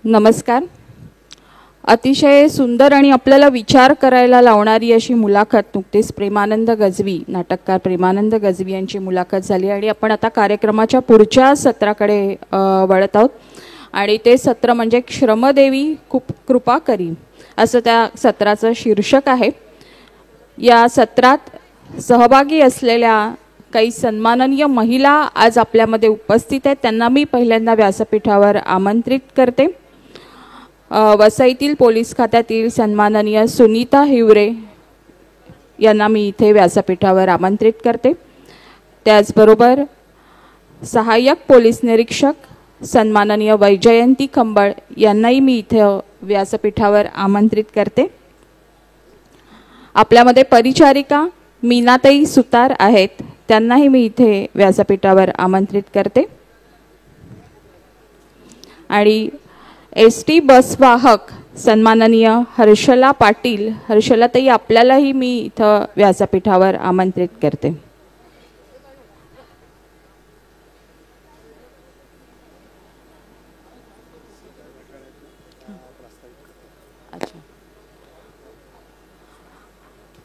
नमस्कार। अतिशय सुंदर आणि आपल्याला विचार करायला लावणारी अशी मुलाखत नुकतीच प्रेमानंद गजवी, नाटककार प्रेमानंद गजवी यांची मुलाखत झाली आणि आपण आता कार्यक्रमाच्या पुढच्या सत्राकडे वळत आहोत आणि ते सत्र म्हणजे श्रमदेवी कृपा करी असं त्या सत्राचं शीर्षक आहे। या सत्रात सहभागी असलेल्या काही सन्माननीय महिला आज आपल्यामध्ये उपस्थित आहेत, त्यांना मी पहिल्यांदा व्यासपीठावर आमंत्रित करते। वसईतील पोलीस खात्यातील सन्माननीय सुनीता हिवरे यांना मी इथे व्यासपीठावर आमंत्रित करते। त्याचबरोबर सहाय्यक पोलीस निरीक्षक सन्माननीय वैजयंती खंबळ यांनाही मी इथे व्यासपीठावर आमंत्रित करते। आपल्यामध्ये परिचारिका मीनाताई सुतार आहेत, त्यांनाही मी इथे व्यासपीठावर आमंत्रित करते। आणि एसटी बस वाहक सन्माननीय हर्षला पाटील, हर्षलाताई आपल्यालाही मी इथं व्यासपीठावर आमंत्रित करते।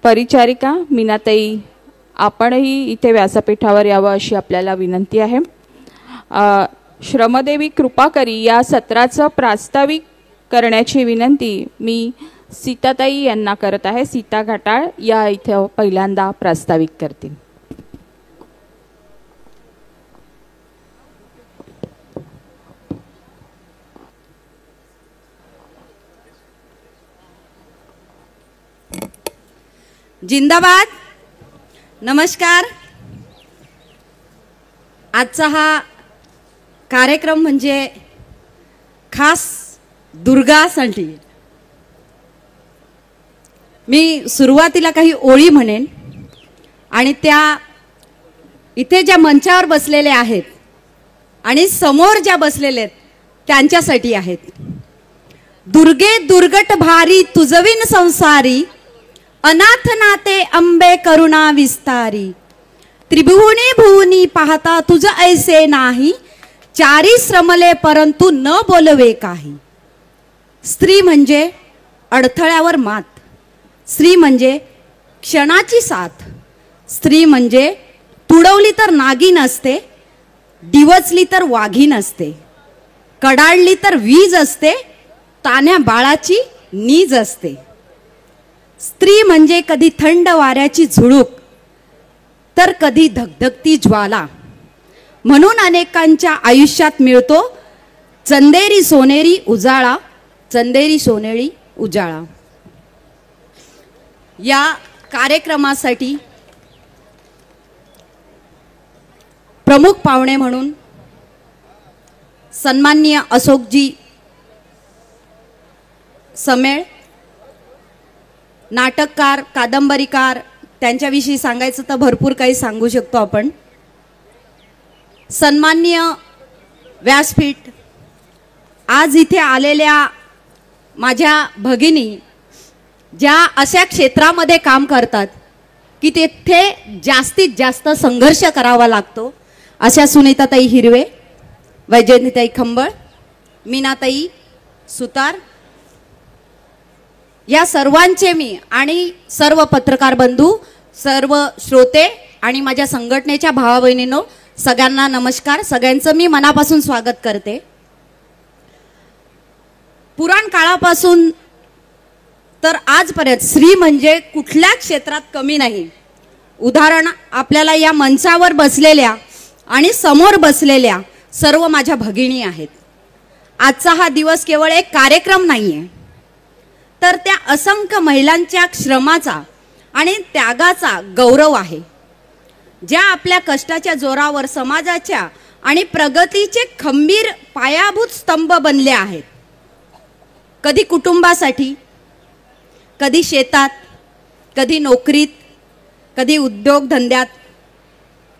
परिचारिका मीनाताई आपणही इथे व्यासपीठावर यावं अशी आपल्याला विनंती आहे। श्रमदेवी कृपा करी या सत्राचं प्रास्ताविक करण्याची विनंती मी सीताताई यांना करत आहे। सीता घाटाळ या इथे पहिल्यांदा प्रास्ताविक करतील। जिंदाबाद। नमस्कार। आजचा हा कार्यक्रम म्हणजे खास दुर्गासाठी। मी सुरुवातीला काही ओळी म्हणेन आणि त्या इथे ज्या मंचावर बसलेले आहेत आणि समोर ज्या बसलेले आहेत त्यांच्यासाठी आहेत। दुर्गे दुर्गट भारी तुझविन संसारी, अनाथ नाते अंबे करुणा विस्तारी, त्रिभुवनी भुवनी पाहता तुझ ऐसे नाही, चारी श्रमले परंतु न बोलवे काही। स्त्री म्हणजे अडथळ्यावर मात, स्त्री म्हणजे क्षणाची साथ, स्त्री म्हणजे तुडवली तर नागिन असते, डिवचली तर वाघीण असते, कडाळली तर वीज असते, तान्या बाळाची नीज असते। स्त्री म्हणजे कधी थंड वाऱ्याची झुळूक तर कधी धगधगती ज्वाला, म्हणून अनेकांच्या आयुष्यात मिळतो चंदेरी सोनेरी उजाळा, चंदेरी सोनेरी उजाळा। या कार्यक्रमासाठी प्रमुख पाहुणे म्हणून सन्माननीय अशोकजी समेळ, नाटककार, कादंबरीकार, त्यांच्याविषयी सांगायचं तर भरपूर काही सांगू शकतो आपण। सन्माननीय व्यासपीठ, आज इथे आलेल्या माझ्या भगिनी ज्या अशा क्षेत्रामध्ये काम करतात की तेथे जास्तीत जास्त संघर्ष करावा लागतो, अशा सुनीताताई हिरवे, वैजयंतीताई खंबळ, मीनाताई सुतार या सर्वांचे मी आणि सर्व पत्रकार बंधू, सर्व श्रोते आणि माझ्या संघटनेच्या भावा बहिणींनो सगळ्यांना नमस्कार। सगळ्यांचं मी मनापासून स्वागत करते। पुराण काळापासून तर आजपर्यंत स्त्री म्हणजे कुठल्या क्षेत्रात कमी नाही। उदाहरण आपल्याला या मंचावर बसलेल्या आणि समोर बसलेल्या सर्व माझ्या भगिनी आहेत। आजचा हा दिवस केवळ एक कार्यक्रम नाहीये, तर त्या असंख्य महिलांच्या श्रमाचा आणि त्यागाचा गौरव आहे, ज्या आपल्या कष्टाच्या जोरावर समाजाच्या आणि प्रगतीचे खंबीर पायाभूत स्तंभ बनले आहेत। कधी कुटुंबासाठी, कधी शेतात, कधी नोकरीत, कधी उद्योगधंद्यात,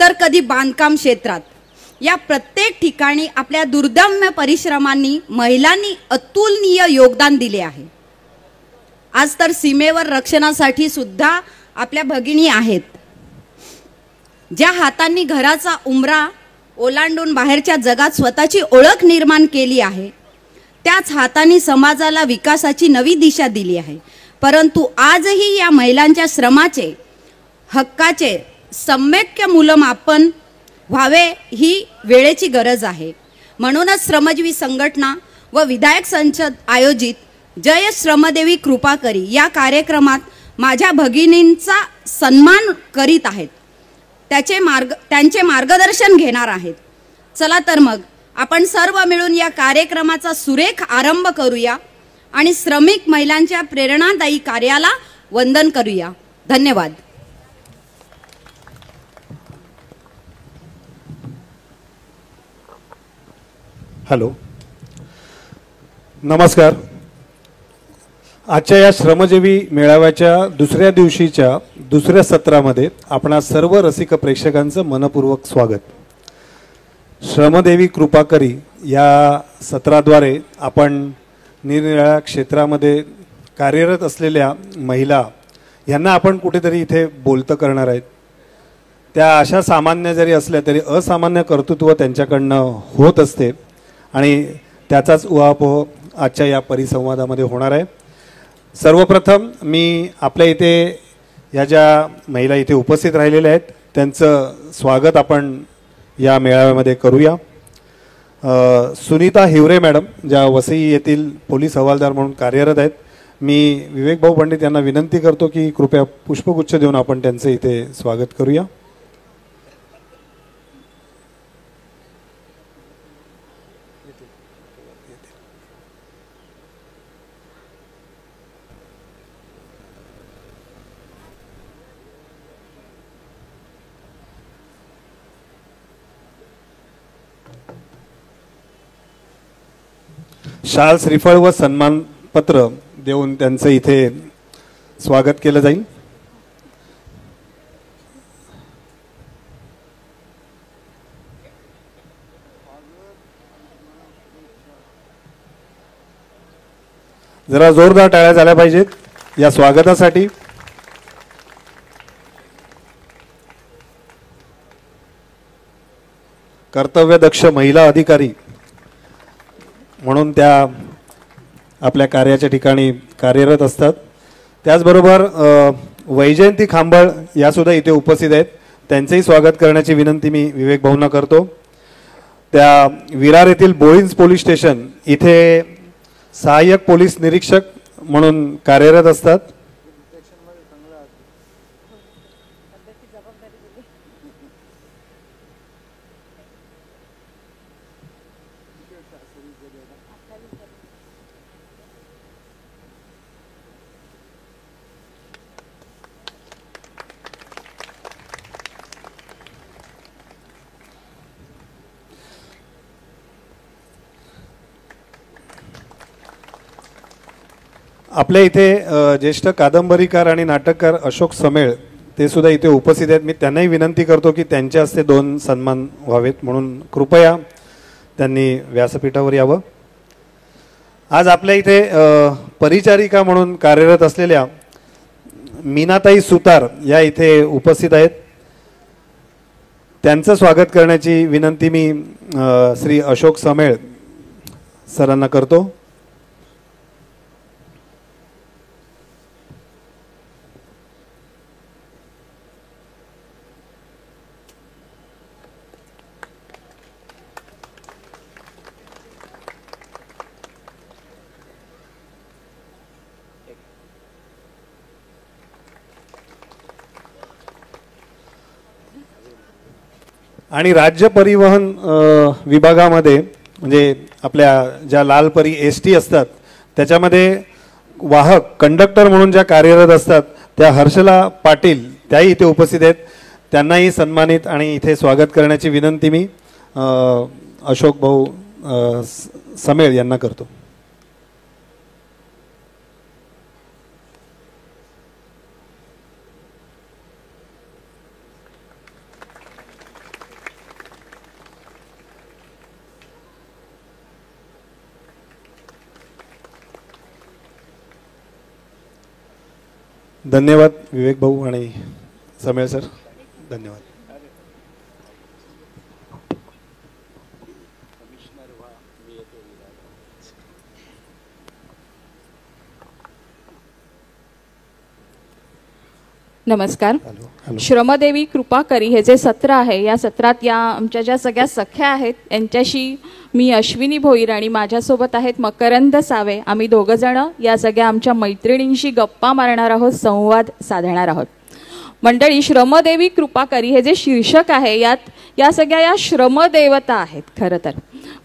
तर कधी बांधकाम क्षेत्रात। या प्रत्येक ठिकाणी आपल्या दुर्दम्य परिश्रमांनी महिलांनी अतुलनीय योगदान दिले आहे। आज तर सीमेवर रक्षणासाठी सुद्धा आपल्या भगिनी आहेत, ज्या हातांनी घराचा उंबरा ओलांडून बाहेरच्या जगात स्वतःची ओळख निर्माण केली आहे। त्याच हाताने समाजाला विकासाची नवी दिशा दिली आहे. परंतु आजही या महिलांच्या श्रमाचे, हक्काचे सम्यक मूल्यमापन व्हावे ही वेळेची गरज आहे. म्हणूनच श्रमजीवी संघटना व विधायक संसद आयोजित जय श्रमदेवी कृपा करी या कार्यक्रमात माझ्या भगिनींचा सन्मान करीत आहेत. त्यांचे मार्गदर्शन घेणार आहेत. चला तर मग आपण सर्व मिळून या कार्यक्रमाचा सुरेख आरंभ करूया आणि श्रमिक महिलांच्या प्रेरणादायी कार्याला वंदन करूया. धन्यवाद. हॅलो, नमस्कार. आजच्या या श्रमजीवी मेळाव्याच्या दुसऱ्या दिवशीच्या दुसऱ्या सत्रामध्ये आपणा सर्व रसिक प्रेक्षकांचं मनपूर्वक स्वागत. श्रमदेवी कृपा करी या सत्राद्वारे आपण निरनिराळ्या क्षेत्रामध्ये कार्यरत असलेल्या महिला यांना आपण कुठेतरी इथे बोलतं करणार आहेत. त्या अशा सामान्य जरी असल्या तरी असामान्य कर्तृत्व त्यांच्याकडनं होत असते आणि त्याचाच उहापोह आजच्या या परिसंवादामध्ये होणार आहे. सर्वप्रथम मी आपल्या इथे या ज्या महिला इथे उपस्थित राहिलेल्या आहेत त्यांचं स्वागत आपण या मेळाव्यामध्ये करूया. सुनीता हिवरे मॅडम ज्या वसई येथील पोलीस हवालदार म्हणून कार्यरत आहेत. मी विवेक भाऊ पंडित यांना विनंती करतो की कृपया पुष्पगुच्छ देऊन आपण त्यांचं इथे स्वागत करूया. शाल श्रीफळ व सन्मानपत्र देऊन त्यांचं इथे स्वागत केलं जाईल. जरा जोरदार टाळ्या झाल्या पाहिजेत या स्वागतासाठी. कर्तव्यदक्ष महिला अधिकारी म्हणून त्या आपल्या कार्याच्या ठिकाणी कार्यरत असतात. त्याचबरोबर वैजयंती खांबळ यासुद्धा इथे उपस्थित आहेत. त्यांचंही स्वागत करण्याची विनंती मी विवेक भाऊंना करतो. त्या विरार येथील बोईन्स पोलीस स्टेशन इथे सहाय्यक पोलीस निरीक्षक म्हणून कार्यरत असतात. आपल्या इथे ज्येष्ठ कादंबरीकार आणि नाटककार अशोक समेळ ते सुद्धा इथे उपस्थित आहेत. मी त्यांनाही विनंती करतो की त्यांच्या हस्ते 2 सन्मान व्हावेत, म्हणून कृपया त्यांनी व्यासपीठावर यावं. आज आपल्या इथे परिचारिका म्हणून कार्यरत असलेल्या मीनाताई सुतार या इथे उपस्थित आहेत. त्यांचं स्वागत करण्याची विनंती मी श्री अशोक समेळ सरांना करतो. आणि राज्य परिवहन विभागामध्ये म्हणजे आपल्या ज्या लालपरी एसटी असतात त्याच्यामध्ये वाहक कंडक्टर म्हणून ज्या कार्यरत असतात त्या हर्षला पाटील त्याही इथे उपस्थित आहेत. त्यांनाही सन्मानित आणि इथे स्वागत करण्याची विनंती मी अशोक भाऊ समेळ यांना करतो. धन्यवाद विवेक भाऊ आणि समेळ सर. धन्यवाद. नमस्कार. हॅलो. श्रमदेवी कृपा करी हे जे सत्र आहे, या सत्रात या आमच्या ज्या सगळ्या सख्या आहेत यांच्याशी मी अश्विनी भोईर आणि माझ्यासोबत आहेत मकरंद सावे. आम्ही दोघं जण या सगळ्या आमच्या मैत्रिणींशी गप्पा मारणार आहोत, संवाद साधणार आहोत. मंडळी, श्रमदेवी कृपा करी हे जे शीर्षक आहे यात या सगळ्या या श्रमदेवता आहेत खरं तर.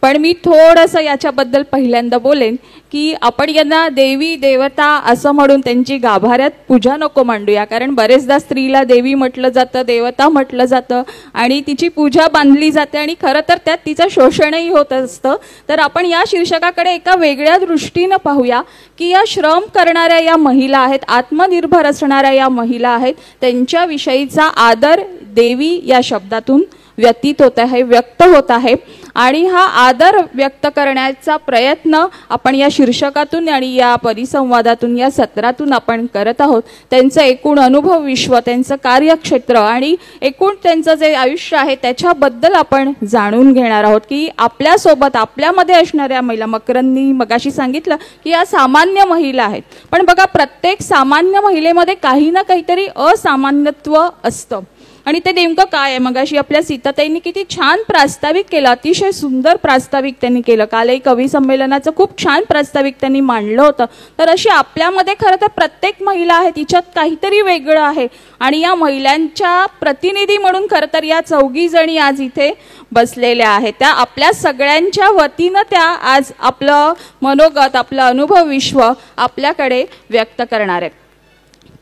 पण मी थोडंसं याच्याबद्दल पहिल्यांदा बोलेन की आपण यांना देवी देवता असं म्हणून त्यांची गाभाऱ्यात पूजा नको मांडूया. कारण बरेचदा स्त्रीला देवी म्हटलं जातं, देवता म्हटलं जातं आणि तिची पूजा बांधली जाते आणि खरं तर त्यात तिचं शोषणही होत असतं. तर आपण या शीर्षकाकडे एका वेगळ्या दृष्टीनं पाहूया की या श्रम करणाऱ्या या महिला आहेत, आत्मनिर्भर असणाऱ्या या महिला आहेत, त्यांच्याविषयीचा आदर देवी या शब्दातून व्यतीत होत आहे, व्यक्त होत आहे. आणि हा आदर व्यक्त करण्याचा प्रयत्न आपण या शीर्षकातून आणि या परिसंवादातून, या सत्रातून आपण करत आहोत. त्यांचं एकूण अनुभव विश्व, त्यांचं कार्यक्षेत्र आणि एकूण त्यांचं जे आयुष्य आहे त्याच्याबद्दल आपण जाणून घेणार आहोत की आपल्यासोबत आपल्यामध्ये असणाऱ्या महिला, मकरंदनी मगाशी सांगितलं की या सामान्य महिला आहेत. पण बघा, प्रत्येक सामान्य महिलेमध्ये काही ना काहीतरी असामान्यत्व असतं आणि ते नेमकं काय आहे. मगाशी आपल्या सीताताईंनी किती छान प्रास्ताविक केलं, अतिशय सुंदर प्रास्ताविक त्यांनी केलं. कालही कवी संमेलनाचं खूप छान प्रास्ताविक त्यांनी मांडलं होतं. तर अशी आपल्यामध्ये खरं तर प्रत्येक महिला आहे, तिच्यात काहीतरी वेगळं आहे आणि या महिलांच्या प्रतिनिधी म्हणून खरं तर या चौघी जणी आज इथे बसलेल्या आहेत. त्या आपल्या सगळ्यांच्या वतीनं त्या आज आपलं मनोगत, आपलं अनुभव विश्व आपल्याकडे व्यक्त करणार आहेत.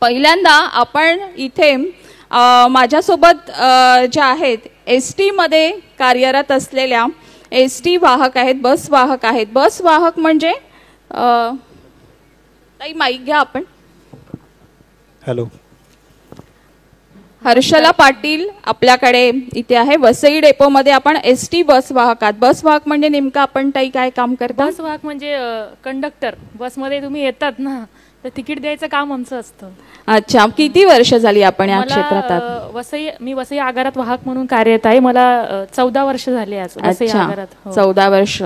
पहिल्यांदा आपण इथे माझ्यासोबत ज्या आहेत ST मध्ये कार्यरत असलेल्या ST वाहक आहेत, बस वाहक आहेत. बस वाहक म्हणजे ताई माईक घ्या आपण. हॅलो. हर्षला पाटील आपल्याकडे इथे आहे. वसई डेपोमध्ये आपण ST बस वाहक आहात. बस वाहक म्हणजे नेमकं आपण ताई काय काम करता? बस वाहक म्हणजे कंडक्टर. बसमध्ये तुम्ही येतात ना, तर तिकीट द्यायचं काम आमचं असतं. अच्छा, किती वर्ष झाली आपण या क्षेत्रात आहात? मी वसई आगारात वाहक म्हणून कार्यरत आहे. मला 14 वर्ष झाली आज वसई आगारात. 14 वर्ष.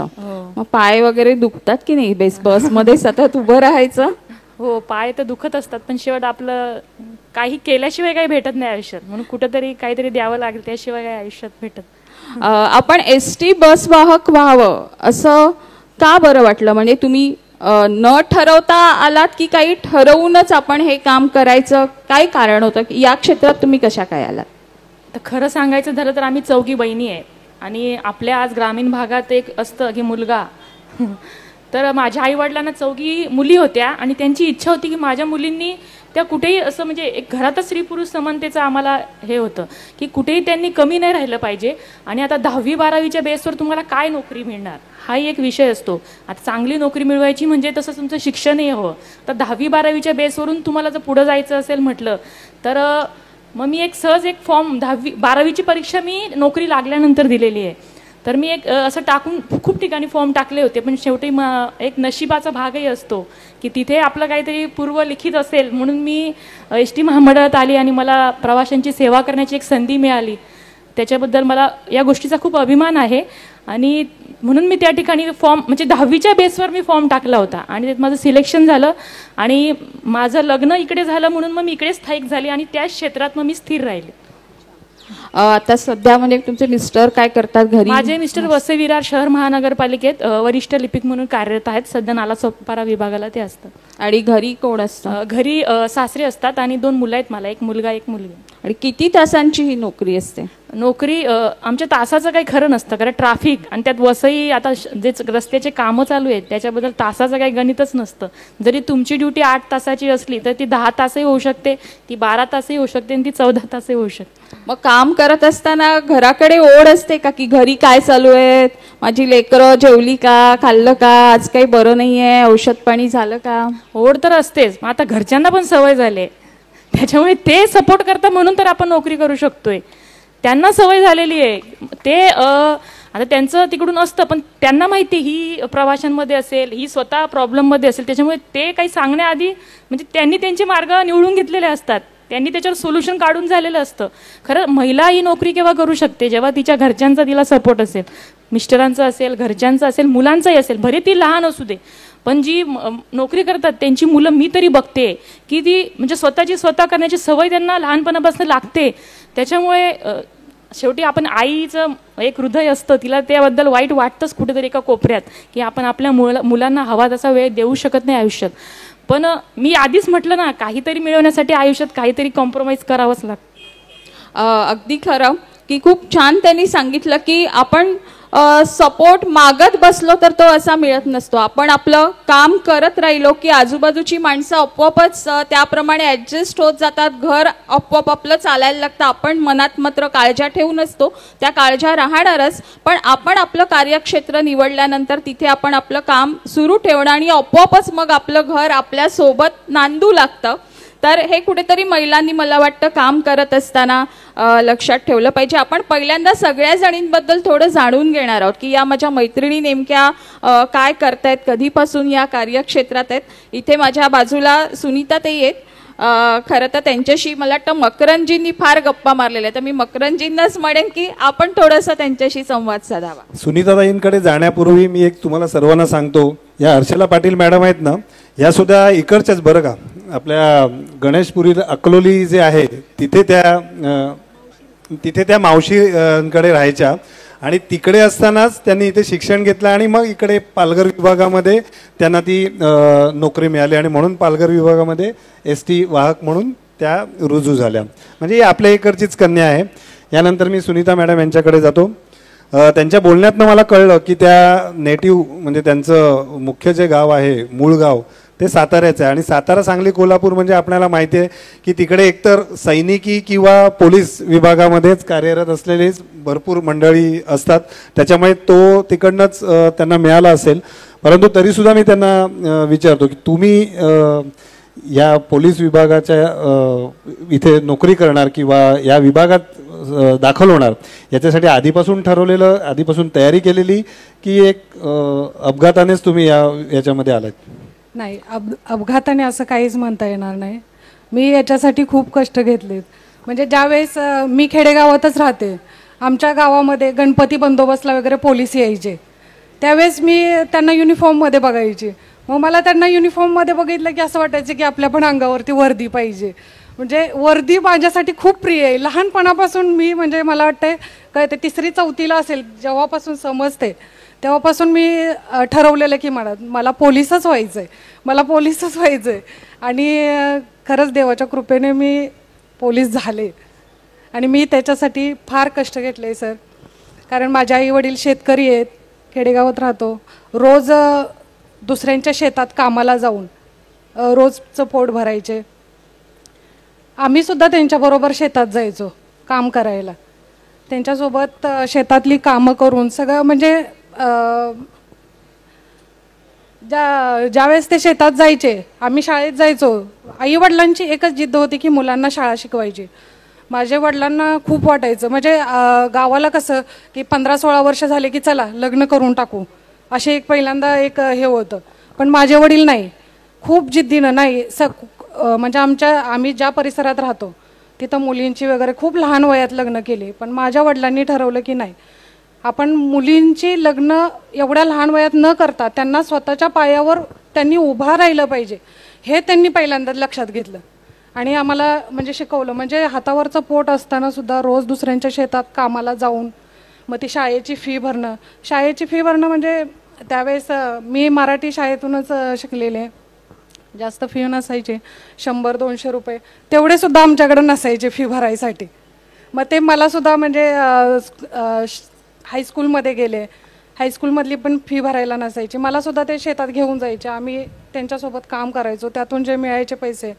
मग पाय वगैरे दुखतात की नाही बस मध्ये सतत उभं राहायचं? हो, पाय तर दुखत असतात, पण शेवट आपलं काही केल्याशिवाय काही भेटत नाही आयुष्यात, म्हणून कुठंतरी काहीतरी द्यावं लागेल, त्याशिवाय काही आयुष्यात भेटत. आपण ST बस वाहक व्हावं असं का बरं वाटलं? म्हणजे तुम्ही न ठरवता आलात की काही ठरवूनच आपण हे काम करायचं, काय कारण होतं की या क्षेत्रात तुम्ही कशा काय आलात? तर खरं सांगायचं झालं तर आम्ही चौघी बहिणी आहे आणि आपल्या आज ग्रामीण भागात एक असतं की मुलगा तर माझ्या आईवडिलांना चौघी मुली होत्या आणि त्यांची इच्छा होती की माझ्या मुलींनी त्या कुठेही असं म्हणजे एक घरातच स्त्री पुरुष समानतेचं आम्हाला हे होतं की कुठेही त्यांनी कमी नाही राहिलं पाहिजे. आणि आता 10वी-12वीच्या बेसवर तुम्हाला काय नोकरी मिळणार हाही एक विषय असतो. आता चांगली नोकरी मिळवायची म्हणजे तसं तुमचं शिक्षणही हवं. तर 10वी-12वीच्या बेसवरून तुम्हाला जर पुढं जायचं असेल म्हटलं तर मग मी एक सहज एक फॉर्म 10वी-12वीची परीक्षा मी नोकरी लागल्यानंतर दिलेली आहे. तर मी एक असं टाकून खूप ठिकाणी फॉर्म टाकले होते, पण शेवटी एक नशिबाचा भागही असतो की तिथे आपलं काहीतरी पूर्वलिखित असेल म्हणून मी ST महामंडळात आली आणि मला प्रवाशांची सेवा करण्याची एक संधी मिळाली. त्याच्याबद्दल मला या गोष्टीचा खूप अभिमान आहे आणि म्हणून मी त्या ठिकाणी फॉर्म म्हणजे 10वीच्या बेसवर मी फॉर्म टाकला होता आणि त्यात माझं सिलेक्शन झालं आणि माझं लग्न इकडे झालं म्हणून मग मी इकडे स्थायिक झाली आणि त्याच क्षेत्रात मग मी स्थिर राहिले. आता सध्या म्हणजे तुमचे मिस्टर काय करतात घरी? माझे मिस्टर वसई विरार शहर महानगरपालिकेत वरिष्ठ लिपिक म्हणून कार्यरत आहेत. सध्या नालासोपारा विभागाला ते असतात. आणि घरी कोण असतं? घरी सासरे असतात आणि 2 मुलं आहेत मला, एक मुलगा एक मुलगी. आणि किती तासांची ही नोकरी असते? नोकरी आमच्या तासाचं काही खरं नसतं, कारण ट्रॅफिक आणि त्यात वसई आता जे रस्त्याचे कामं चालू आहेत त्याच्याबद्दल तासाचं काही गणितच नसतं. जरी तुमची ड्युटी 8 तासाची असली तर ती 10 तासही होऊ शकते, ती 12 तासही होऊ शकते आणि ती 14 तासही होऊ शकते. मग काम करत असताना घराकडे ओढ असते का की घरी काय चालू आहेत, माझी लेकरं जेवली का, खाल्लं का, आज काही बरं नाहीये, औषध पाणी झालं का? ओढ तर असतेच. मग आता घरच्यांना पण सवय झाली, त्याच्यामुळे ते सपोर्ट करतात म्हणून तर आपण नोकरी करू शकतोय. त्यांना सवय झालेली आहे, ते आता त्यांचं तिकडून असतं, पण त्यांना माहिती ही प्रवाशांमध्ये असेल, ही स्वतः प्रॉब्लेममध्ये असेल, त्याच्यामुळे ते काही सांगण्याआधी म्हणजे त्यांनी त्यांचे मार्ग निवडून घेतलेले असतात, त्यांनी त्याच्यावर सोल्युशन काढून झालेलं असतं. खरं महिला ही नोकरी केव्हा करू शकते, जेव्हा तिच्या घरच्यांचा तिला सपोर्ट असेल, मिस्टरांचा असेल, घरच्यांचा असेल, मुलांचाही असेल, भले ती लहान असू दे. पण जी नोकरी करतात त्यांची मुलं मी तरी बघते की ती म्हणजे स्वतःची स्वतः करण्याची सवय त्यांना लहानपणापासून लागते. त्याच्यामुळे शेवटी आपण आईचं एक हृदय असतं, तिला त्याबद्दल वाईट वाटतंच कुठेतरी एका कोपऱ्यात की आपण आपल्या मुलांना हवा तसा वेळ देऊ शकत नाही आयुष्यात. पण मी आधीच म्हटलं ना, काहीतरी मिळवण्यासाठी आयुष्यात काहीतरी कॉम्प्रोमाइज करावंच लागतं. अगदी खरं की खूप छान त्यांनी सांगितलं की आपण सपोर्ट मागत बसलो तर तो असा मिळत नसतो. आपण आपलं काम करत राहिलो की आजूबाजूची माणसं आपोआपच त्याप्रमाणे ॲडजस्ट होत जातात, घर आपोआप आपलं चालायला लागतं. आपण मनात मात्र काळज्या ठेवू नसतो, त्या काळज्या राहणारच, पण आपण आपलं कार्यक्षेत्र निवडल्यानंतर तिथे आपण आपलं काम सुरू ठेवणं आणि आपोआपच मग आपलं घर आपल्यासोबत नांदू लागतं. तर हे कुठेतरी महिलांनी मला वाटतं काम करत असताना लक्षात ठेवलं पाहिजे. आपण पहिल्यांदा सगळ्या जणींबद्दल थोडं जाणून घेणार आहोत की या माझ्या मैत्रिणी नेमक्या काय करतायत, कधीपासून या कार्यक्षेत्रात आहेत. इथे माझ्या बाजूला सुनीता ताई आहेत. खरं तर त्यांच्याशी मला वाटतं मकरंदजींनी फार गप्पा मारलेल्या, तर मी मकरंदजींनाच म्हणेन की आपण थोडंसं त्यांच्याशी संवाद साधावा. सुनीताताईंकडे जाण्यापूर्वी मी एक तुम्हाला सर्वांना सांगतो, या हर्षला पाटील मॅडम आहेत ना, या सुद्धा इकडच्याच बरं का, आपल्या गणेशपुरी अकलोली जे आहे तिथे त्या मावशीकडे राहायच्या आणि तिकडे असतानाच त्यांनी इथे शिक्षण घेतलं आणि मग इकडे पालघर विभागामध्ये त्यांना ती नोकरी मिळाली आणि म्हणून पालघर विभागामध्ये ST वाहक म्हणून त्या रुजू झाल्या. म्हणजे आपल्या इकडचीच कन्या आहे. यानंतर मी सुनीता मॅडम यांच्याकडे जातो. त्यांच्या बोलण्यातनं मला कळलं की त्या नेटिव्ह म्हणजे त्यांचं मुख्य जे गाव आहे, मूळ गाव ते साताऱ्याचं आहे आणि सातारा, सांगली, कोल्हापूर म्हणजे आपल्याला माहिती आहे की तिकडे एकतर सैनिकी किंवा पोलीस विभागामध्येच कार्यरत असलेली भरपूर मंडळी असतात. त्याच्यामुळे तो तिकडनंच त्यांना मिळाला असेल. परंतु तरीसुद्धा मी त्यांना विचारतो की तुम्ही या पोलीस विभागाच्या इथे नोकरी करणार किंवा या विभागात दाखल होणार, याच्यासाठी आधीपासून ठरवलेलं, आधीपासून तयारी केलेली की एक अपघातानेच तुम्ही याच्यामध्ये आलात? नाही, अपघाताने असं काहीच म्हणता येणार नाही. मी याच्यासाठी खूप कष्ट घेतलेत. म्हणजे ज्यावेळेस मी खेडेगावातच राहते, आमच्या गावामध्ये गणपती बंदोबस्तला वगैरे पोलीस यायचे, त्यावेळेस मी त्यांना युनिफॉर्ममध्ये बघायची. मग मला त्यांना युनिफॉर्ममध्ये बघितलं की असं वाटायचं की आपल्या पण अंगावरती वर्दी पाहिजे. म्हणजे वर्दी माझ्यासाठी खूप प्रिय आहे. लहानपणापासून मी म्हणजे मला वाटतं काय ते 3री-4थीला असेल जेव्हापासून समजते तेव्हापासून मी ठरवलेलं की मला पोलीसच व्हायचं आहे, मला पोलीसच व्हायचं आहे. आणि खरंच देवाच्या कृपेने मी पोलीस झाले आणि मी त्याच्यासाठी फार कष्ट घेतले सर. कारण माझे आई वडील शेतकरी आहेत, खेडेगावात राहतो, रोज दुसऱ्यांच्या शेतात कामाला जाऊन रोजचं पोट भरायचे. आम्हीसुद्धा त्यांच्याबरोबर शेतात जायचो काम करायला. त्यांच्यासोबत शेतातली कामं करून सगळं म्हणजे ज्यावेळेस ते शेतात जायचे, आम्ही शाळेत जायचो. आईवडिलांची एकच जिद्द होती की मुलांना शाळा शिकवायची. माझ्या वडिलांना खूप वाटायचं म्हणजे गावाला कसं की 15-16 वर्ष झाले की चला लग्न करून टाकू, असे एक पहिल्यांदा एक हे होतं. पण माझे वडील नाही, खूप जिद्दीनं नाही. म्हणजे आम्ही ज्या परिसरात राहतो तिथं मुलींची वगैरे खूप लहान वयात लग्न केली. पण माझ्या वडिलांनी ठरवलं की नाही, आपण मुलींची लग्न एवढ्या लहान वयात न करता त्यांना स्वतःच्या पायावर त्यांनी उभा राहिलं पाहिजे, हे त्यांनी पहिल्यांदा लक्षात घेतलं आणि आम्हाला म्हणजे शिकवलं. म्हणजे हातावरचं पोट असताना सुद्धा रोज दुसऱ्यांच्या शेतात कामाला जाऊन मग ती शाळेची फी भरणं म्हणजे त्यावेळेस मी मराठी शाळेतूनच शिकलेले, जास्त फी नसायची, 100-200 रुपये तेवढे सुद्धा आमच्याकडे नसायचे फी भरायसाठी. मग ते मला सुद्धा म्हणजे हायस्कूलमध्ये गेले, हायस्कूलमधली पण फी भरायला नसायची, मला सुद्धा ते शेतात घेऊन जायचे. आम्ही त्यांच्यासोबत काम करायचो, त्यातून जे मिळायचे पैसे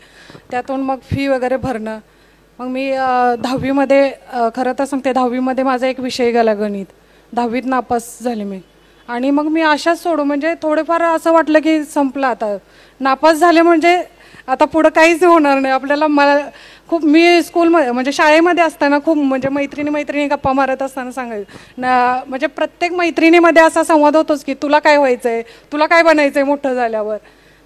त्यातून मग फी वगैरे भरणं. मग मी 10वीमध्ये खरं तर सांगते 10वीमध्ये माझा एक विषय गेला गणित, 10वीत नापास झाले मी. आणि मग मी अशाच सोडू म्हणजे थोडेफार असं वाटलं की संपलं आता, नापास झाले म्हणजे आता पुढं काहीच होणार नाही आपल्याला. मला खूप मी स्कूलमध्ये म्हणजे शाळेमध्ये असताना खूप म्हणजे मैत्रिणी गप्पा मारत असताना सांगायचं ना, म्हणजे प्रत्येक मैत्रिणीमध्ये असा संवाद होतोच की तुला काय व्हायचं आहे, तुला काय बनायचं आहे मोठं झाल्यावर.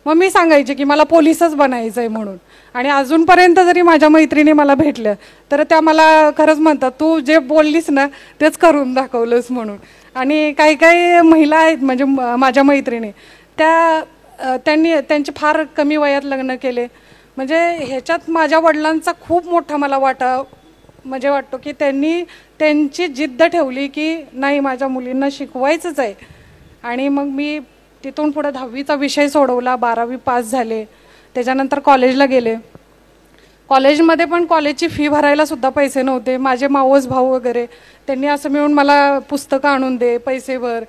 मग मी सांगायचे की मला पोलीसच बनायचं आहे म्हणून. आणि अजूनपर्यंत जरी माझ्या मैत्रिणी मला भेटल्या तर त्या मला खरंच म्हणतात तू जे बोललीस ना तेच करून दाखवलंस म्हणून. आणि काही महिला आहेत म्हणजे माझ्या मैत्रिणी, त्या त्यांचे फार कमी वयात लग्न केले. म्हणजे ह्याच्यात माझ्या वडिलांचा खूप मोठा मला वाटतो की त्यांनी त्यांची जिद्द ठेवली की नाही माझ्या मुलींना शिकवायचंच आहे. आणि मग मी तिथून पुढे 10वीचा विषय सोडवला, 12वी पास झाले, त्याच्यानंतर कॉलेजला गेले. कॉलेजमध्ये पण कॉलेजची फी भरायला सुद्धा पैसे नव्हते. माझे मावस भाऊ वगैरे त्यांनी असं मिळून मला पुस्तकं आणून दे, पैसे भर.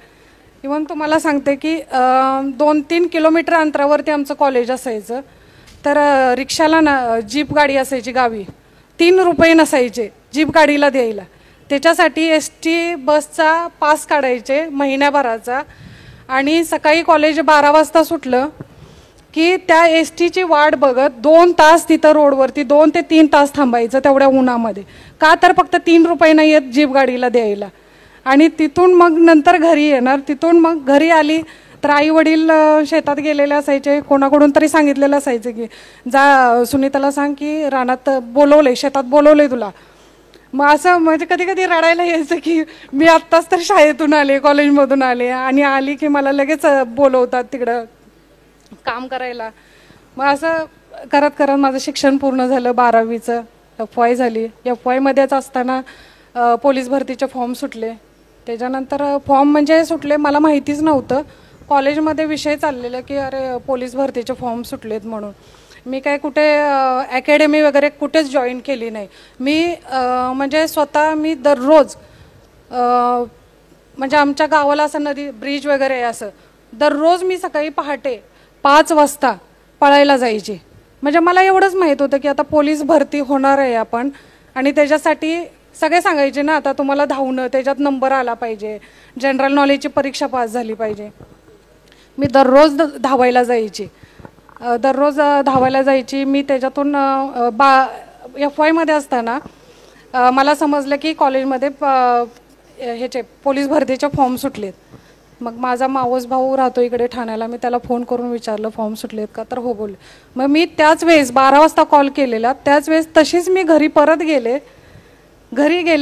इव्हन तुम्हाला सांगते की 2-3 किलोमीटर अंतरावरती आमचं कॉलेज असायचं. तर रिक्षाला ना जीप गाडी असायची गावी, 3 रुपये नसायचे जीप गाडीला द्यायला. त्याच्यासाठी ST बसचा पास काढायचे महिन्याभराचा. आणि सकाळी कॉलेज 12 वाजता सुटलं की त्या STची वाट बघत 2 तास तिथं रोडवरती 2 ते 3 तास थांबायचं तेवढ्या उन्हामध्ये. का तर फक्त 3 रुपये नाही आहेत जीप गाडीला द्यायला. आणि तिथून मग नंतर घरी येणार. तिथून मग घरी आली तर आई वडील शेतात गेलेले असायचे. कोणाकडून तरी सांगितलेलं असायचं की जा सुनीताला सांग की रानात बोलवले, शेतात बोलवले तुला. मग असं म्हणजे कधी कधी रडायला यायचं की मी आत्ताच तर शाळेतून आले, कॉलेजमधून आले आणि आली की मला लगेच बोलवतात तिकडं काम करायला. मग असं करत करत माझं शिक्षण पूर्ण झालं. 12वीचं FY झाली. FYमध्येच असताना पोलीस भरतीचे फॉर्म सुटले. त्याच्यानंतर फॉर्म म्हणजे सुटले मला माहितीच नव्हतं. कॉलेजमध्ये विषय चाललेला की अरे पोलीस भरतीचे फॉर्म सुटलेत म्हणून. मी काय कुठे अकॅडमी वगैरे कुठेच जॉईन केली नाही. मी म्हणजे स्वतः मी दररोज म्हणजे आमच्या गावाला असं नदी ब्रिज वगैरे आहे, असं दररोज मी सकाळी पहाटे 5 वाजता पळायला जायची. म्हणजे मला एवढंच माहीत होतं की आता पोलीस भरती होणार आहे आपण. आणि त्याच्यासाठी सगळे सांगायचे ना आता तुम्हाला धावणं, त्याच्यात नंबर आला पाहिजे, जनरल नॉलेजची परीक्षा पास झाली पाहिजे. मी दररोज धावायला जायची. मी त्याच्यातून FYमध्ये असताना मला समजलं की कॉलेजमध्ये ह्याचे पोलीस भरतीचे फॉर्म सुटलेत. मग माझा मावस भाऊ राहतो इकडे ठाण्याला. मी त्याला फोन करून विचारलं फॉर्म सुटलेत का, तर हो बोलले. मग मी त्याच वेळेस 12 वाजता कॉल केलेला. त्याच वेळेस तशीच मी घरी परत गेले.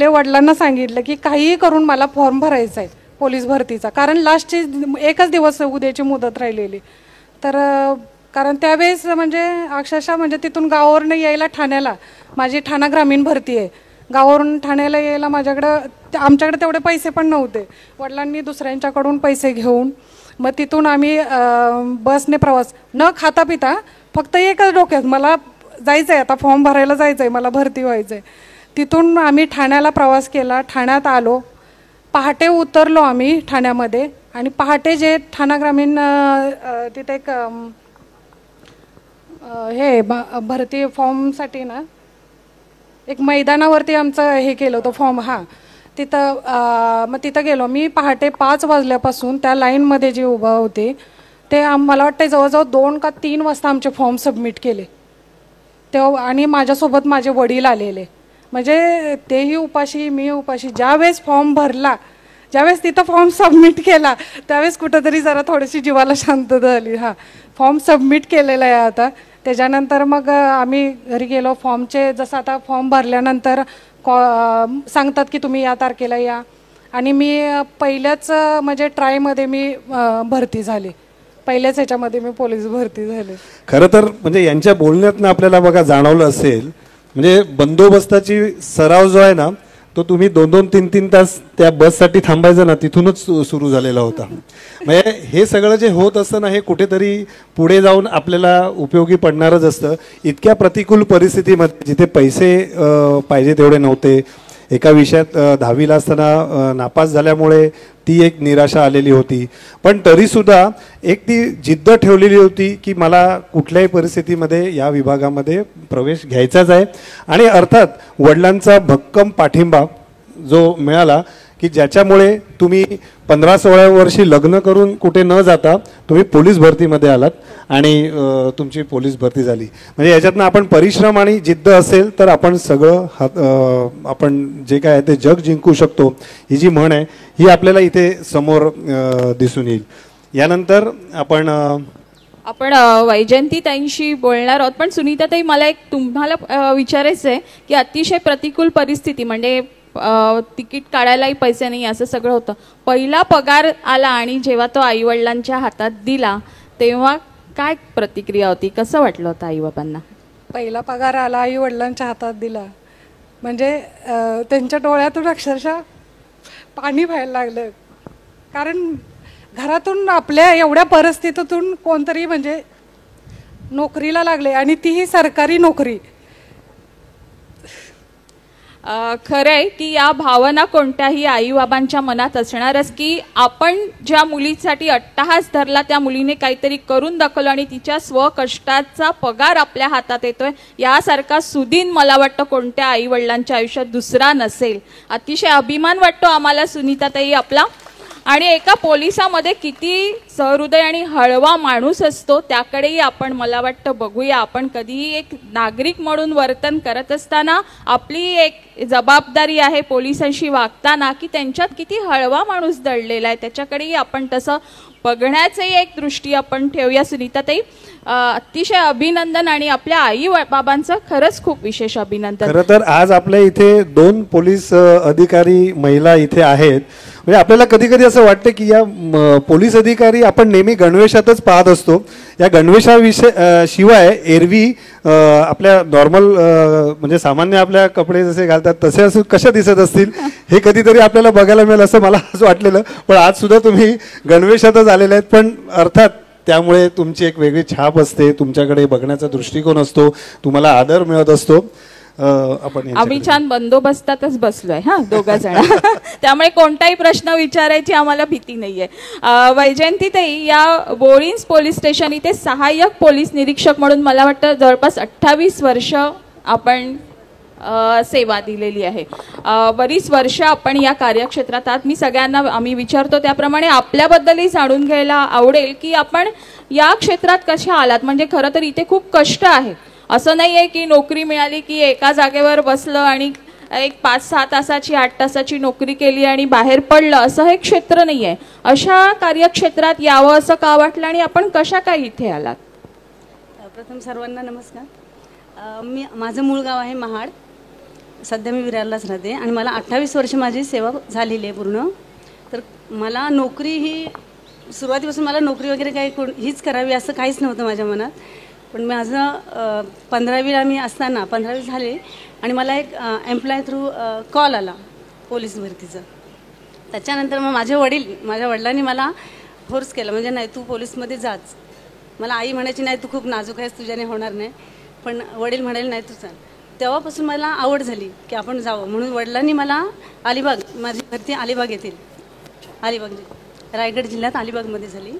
वडिलांना सांगितलं की काहीही करून मला फॉर्म भरायचा आहे पोलीस भरतीचा, कारण लास्टची 1च दिवस उद्याची मुदत राहिलेली. तर कारण त्यावेळेस म्हणजे अक्षरशः म्हणजे तिथून गावावरून यायला ठाण्याला, माझी ठाणा ग्रामीण भरती आहे, गावावरून ठाण्याला यायला आमच्याकडे तेवढे पैसे पण नव्हते. वडिलांनी दुसऱ्यांच्याकडून पैसे घेऊन मग तिथून आम्ही बसने प्रवास, न खाता पिता, फक्त एकच डोक्यात मला जायचं आहे, आता फॉर्म भरायला जायचं आहे, मला भरती व्हायचं आहे. तिथून आम्ही ठाण्याला प्रवास केला. ठाण्यात आलो, पहाटे उतरलो आम्ही ठाण्यामध्ये. आणि पहाटे जे ठाणा ग्रामीण तिथे एक हे भरती फॉर्मसाठी ना एक मैदानावरती आमचं हे केलं होतं फॉर्म. मग तिथं गेलो मी. पहाटे 5 वाजल्यापासून त्या लाईनमध्ये जे उभा होते ते मला वाटतं जवळजवळ 2 का 3 वाजता आमचे फॉर्म सबमिट केले तेव्हा. आणि माझ्यासोबत माझे वडील आलेले, म्हणजे तेही उपाशी मी उपाशी. ज्यावेळेस फॉर्म भरला, ज्यावेळेस तिथं फॉर्म सबमिट केला, त्यावेळेस कुठंतरी जरा थोडीशी जीवाला शांतता झाली. फॉर्म सबमिट केलेला आहे आता. त्याच्यानंतर मग आम्ही घरी गेलो. फॉर्मचे जसं आता फॉर्म भरल्यानंतर सांगतात की तुम्ही या तारखेला या. आणि मी पहिल्याच म्हणजे ट्रायमध्ये मी भरती झाले. पहिल्याच ह्याच्यामध्ये मी पोलीस भरती झाले. खरं तर म्हणजे यांच्या बोलण्यातनं आपल्याला बघा जाणवलं असेल, म्हणजे बंदोबस्ताची सराव जो आहे ना तो तुम्ही 2-2, 3-3 तास त्या बससाठी थांबायचं ना, तिथूनच सुरू झालेला होता. म्हणजे हे सगळं जे होत असतं ना, हे कुठेतरी पुढे जाऊन आपल्याला उपयोगी पडणारच असतं. इतक्या प्रतिकूल परिस्थितीमध्ये जिथे पैसे पाहिजे तेवढे नव्हते, एका विषयात 10वीला असताना नापास झाल्यामुळे ती एक निराशा आलेली होती, पण तरीसुद्धा एक ती जिद्द ठेवलेली होती की मला कुठल्याही परिस्थितीमध्ये या विभागामध्ये प्रवेश घ्यायचाच आहे. आणि अर्थात वडिलांचा भक्कम पाठिंबा जो मिळाला की ज्याच्यामुळे तुम्ही 15-16 वर्षी लग्न करून कुठे न जाता तुम्ही पोलीस भरतीमध्ये आलात आणि तुमची पोलीस भरती झाली. म्हणजे याच्यातनं आपण परिश्रम आणि जिद्द असेल तर आपण सगळं आपण जे काय आहे ते जग जिंकू शकतो, ही जी म्हण आहे ही आपल्याला इथे समोर दिसून येईल. यानंतर आपण वैजयंतीताईंशी बोलणार आहोत. पण सुनीताताई, मला एक तुम्हाला विचारायचं आहे की अतिशय प्रतिकूल परिस्थिती, म्हणजे तिकीट काढायलाही पैसे नाही, असं सगळं होतं. पहिला पगार आला आणि जेव्हा तो आईवडिलांच्या हातात दिला तेव्हा काय प्रतिक्रिया होती, कसं वाटलं होतं आई बाबांना? पहिला पगार आला, आई वडिलांच्या हातात दिला, म्हणजे त्यांच्या डोळ्यातून अक्षरशः पाणी व्हायला लागलं. कारण घरातून आपल्या एवढ्या परिस्थितीतून कोणतरी म्हणजे नोकरीला लागले आणि तीही सरकारी नोकरी. खरंय की या भावना कोणत्याही आई बाबांच्या मनात असणारच की आपण ज्या मुलीसाठी अट्टहास धरला त्या मुलीने काहीतरी करून दाखवलं आणि तिच्या स्वकष्टाचा पगार आपल्या हातात येतोय, यासारखा सुदीन मला वाटतं कोणत्या आई वडिलांच्या आयुष्यात दुसरा नसेल. अतिशय अभिमान वाटतो आम्हाला सुनीताताई आपला. आणि एका पोलिसामध्ये किती सहृदय आणि हळवा माणूस असतो त्याकडेही आपण मला वाटतं बघूया. आपण कधीही एक नागरिक म्हणून वर्तन करत असताना आपली एक जबाबदारी आहे पोलिसांशी वागताना की त्यांच्यात किती हळवा माणूस दडलेला आहे, त्याच्याकडेही आपण तसं बघण्याचंही एक दृष्टी आपण ठेवूया. सुनीताताई, अतिशय अभिनंदन आणि आपल्या आई बाबांचं खरंच खूप विशेष अभिनंदन. खरं तर आज आपल्या इथे 2 पोलीस अधिकारी महिला इथे आहेत. म्हणजे आपल्याला कधी कधी असं वाटतं की या पोलीस अधिकारी आपण नेहमी गणवेशातच पाहत असतो. या गणवेशाविषयी शिवाय एरवी आपल्या नॉर्मल म्हणजे सामान्य आपल्या कपडे जसे घालतात तसे असं कशा दिसत असतील हे कधीतरी आपल्याला बघायला मिळेल असं मला असं वाटलेलं. पण आज सुद्धा तुम्ही गणवेशातच आलेले आहेत. पण अर्थात त्यामुळे तुमची एक वेगळी छाप असते, तुमच्याकडे बघण्याचा दृष्टिकोन असतो, तुम्हाला आदर मिळत असतो. आम्ही छान बंदोबस्तातच बसलोय हा 2 जण त्यामुळे कोणताही प्रश्न विचारायची आम्हाला भीती नाहीये. वैजयंतीताई, या बोरिन्स पोलीस स्टेशन इथे सहाय्यक पोलीस निरीक्षक म्हणून मला वाटतं जवळपास 28 वर्ष आपण सेवा दिलेली आहे. बरीच वर्ष आपण या कार्यक्षेत्रात आहात. मी सगळ्यांना आम्ही विचारतो त्याप्रमाणे आपल्याबद्दलही जाणून घ्यायला आवडेल की आपण या क्षेत्रात कशा आलात. म्हणजे खरं तर इथे खूप कष्ट आहे, असं नाही आहे की नोकरी मिळाली की एका जागेवर बसलं आणि एक 5-6 तासाची 8 तासाची नोकरी केली आणि बाहेर पडलं, असं हे क्षेत्र नाही आहे. अशा कार्यक्षेत्रात यावं असं का वाटलं आणि आपण कशा काय इथे आलात? प्रथम सर्वांना नमस्कार. माझं मूळ गाव आहे महाड. सध्या मी विरारलाच राहते आणि मला 28 वर्ष माझी सेवा झालेली आहे पूर्ण. तर मला नोकरी ही सुरुवातीपासून मला नोकरी वगैरे काही हीच करावी असं काहीच नव्हतं माझ्या मनात. पण माझं 15वीला मी असताना 15वी झाले आणि मला एक एम्प्लॉय थ्रू कॉल आला पोलीस भरतीचा. त्याच्यानंतर मग माझ्या वडिलांनी मला फोर्स केला, म्हणजे नाही तू पोलीसमध्ये जाच. मला आई म्हणायची नाही तू खूप नाजूक आहेस, तुझ्याने होणार नाही. पण वडील म्हणाले नाही तू चाल. तेव्हापासून मला आवड झाली की आपण जावं. म्हणून वडिलांनी मला अलिबाग, माझी भरती अलिबाग येथील, अलिबाग रायगड जिल्ह्यात अलिबागमध्ये झाली.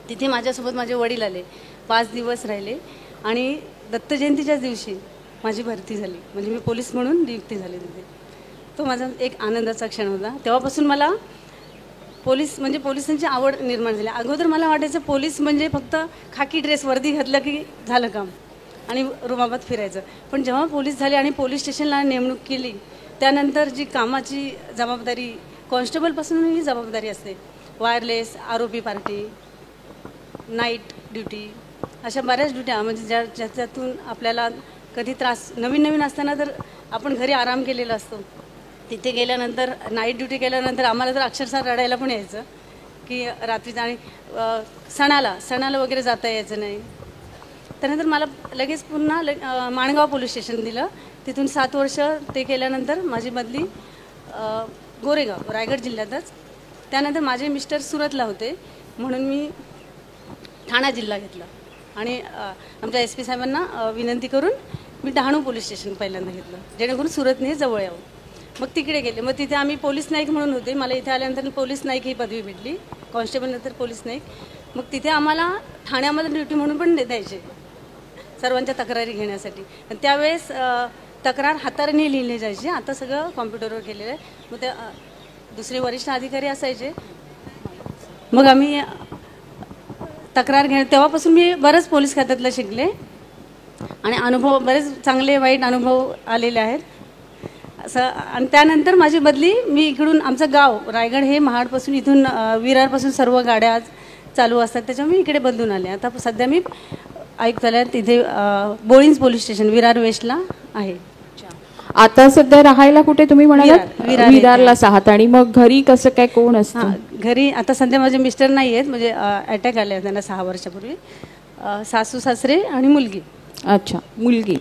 तिथे माझ्यासोबत माझे वडील आले, 5 दिवस राहिले आणि दत्त जयंतीच्याच दिवशी माझी भरती झाली. म्हणजे मी पोलीस म्हणून नियुक्ती झाली तिथे. तो माझा एक आनंदाचा क्षण होता. तेव्हापासून मला पोलीस म्हणजे पोलिसांची आवड निर्माण झाली. अगोदर मला वाटायचं पोलीस म्हणजे फक्त खाकी ड्रेस वर्दी घातलं की झालं काम आणि रुमाबात फिरायचं. पण जेव्हा पोलीस झाले आणि पोलीस स्टेशनला नेमणूक केली त्यानंतर जी कामाची जबाबदारी, कॉन्स्टेबलपासून ही जबाबदारी असते, वायरलेस, आरोपी पार्टी, नाईट ड्युटी, अशा बऱ्याच ड्युट्या म्हणजे ज्याच्यातून आपल्याला कधी त्रास, नवीन असताना तर आपण घरी आराम केलेला असतो. तिथे गेल्यानंतर नाईट ड्युटी केल्यानंतर आम्हाला तर अक्षरशः रडायला पण यायचं की रात्रीचं. आणि सणाला वगैरे जाता यायचं नाही. त्यानंतर मला लगेच पुन्हा माणगाव पोलीस स्टेशन दिलं. तिथून 7 वर्ष ते केल्यानंतर माझी बदली गोरेगाव, रायगड जिल्ह्यातच. त्यानंतर माझे मिस्टर सुरतला होते म्हणून मी ठाणा जिल्हा घेतला आणि आमच्या SP साहेबांना विनंती करून मी डहाणू पोलीस स्टेशन पहिल्यांदा घेतलं, जेणेकरून सुरतने जवळ यावं. मग तिकडे गेले. मग तिथे आम्ही पोलीस नाईक म्हणून होते. मला इथे आल्यानंतर पोलीस नाईक ही पदवी भेटली, कॉन्स्टेबल नंतर पोलीस नाईक. मग तिथे आम्हाला ठाण्यामध्ये ड्युटी म्हणून पण द्यायचे सर्वांच्या तक्रारी घेण्यासाठी. आणि त्यावेळेस तक्रार हाताने लिहिले जायचे, आता सगळं कॉम्प्युटरवर केलेलं आहे. मग ते दुसरे वरिष्ठ अधिकारी असायचे. मग आम्ही तक्रार तेव्हापासून मी बरंच पोलीस खात्यातलं शिकले आणि अनुभव, बरेच चांगले वाईट अनुभव आलेले आहेत असं. आणि त्यानंतर माझी बदली, मी इकडून, आमचं गाव रायगड हे महाडपासून, इथून विरारपासून सर्व गाड्या चालू असतात, त्याच्यामुळे मी इकडे बदलून आले. आता सध्या मी आयुक्तालयात तिथे बोरिन्स पोलीस स्टेशन विरार वेस्टला आहे. आता सध्या राहायला कुठे तुम्ही म्हणालात? विरारलाच आहात. आणि मग घरी कसं काय, कोण असतं घरी? आता सध्या माझे मिस्टर नाही आहेत, म्हणजे अटॅक आले त्यांना 6 वर्षापूर्वी. सासू सासरे आणि मुलगी. अच्छा, मुलगी.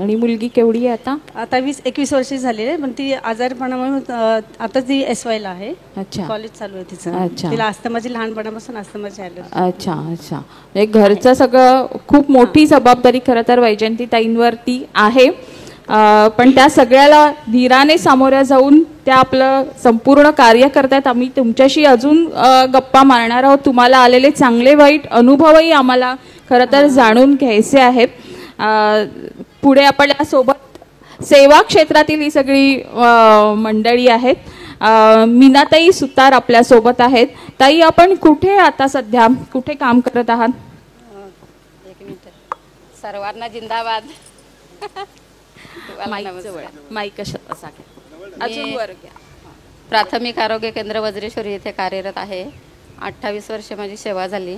आणि मुलगी केवढी आहे आता? आता 21 वर्षे झालेली आहे, पण ती आजारपणामुळे आता ती SY ला आहे. अच्छा. कॉलेज चालू आहे तिचं. अच्छा. तिला अस्थमाची लहानपणापासून अस्थमाची ॲलर्जी. अच्छा अच्छा. म्हणजे घरचं सगळं खूप मोठी जबाबदारी खरं तर वैजयंतीताईंवरती आहे. पण त्या सगळ्याला धीराने सामोऱ्या जाऊन त्या आपलं संपूर्ण कार्य करतायत. आम्ही तुमच्याशी अजून गप्पा मारणार आहोत. तुम्हाला आलेले चांगले वाईट अनुभवही आम्हाला खरं तर जाणून घ्यायचे आहेत. पुढे आपल्यासोबत सेवा क्षेत्रातील ही सगळी मंडळी आहेत. मीनाताई सुतार आपल्यासोबत आहेत. ताई, आपण कुठे आता सध्या कुठे काम करत आहात? एक मिनिट. सर्वांना जिंदाबाद. माईक असा अजून वर घ्या. प्राथमिक आरोग्य केंद्र वज्रेश्वरी येथे कार्यरत आहे. 28 वर्षे माझी सेवा झाली.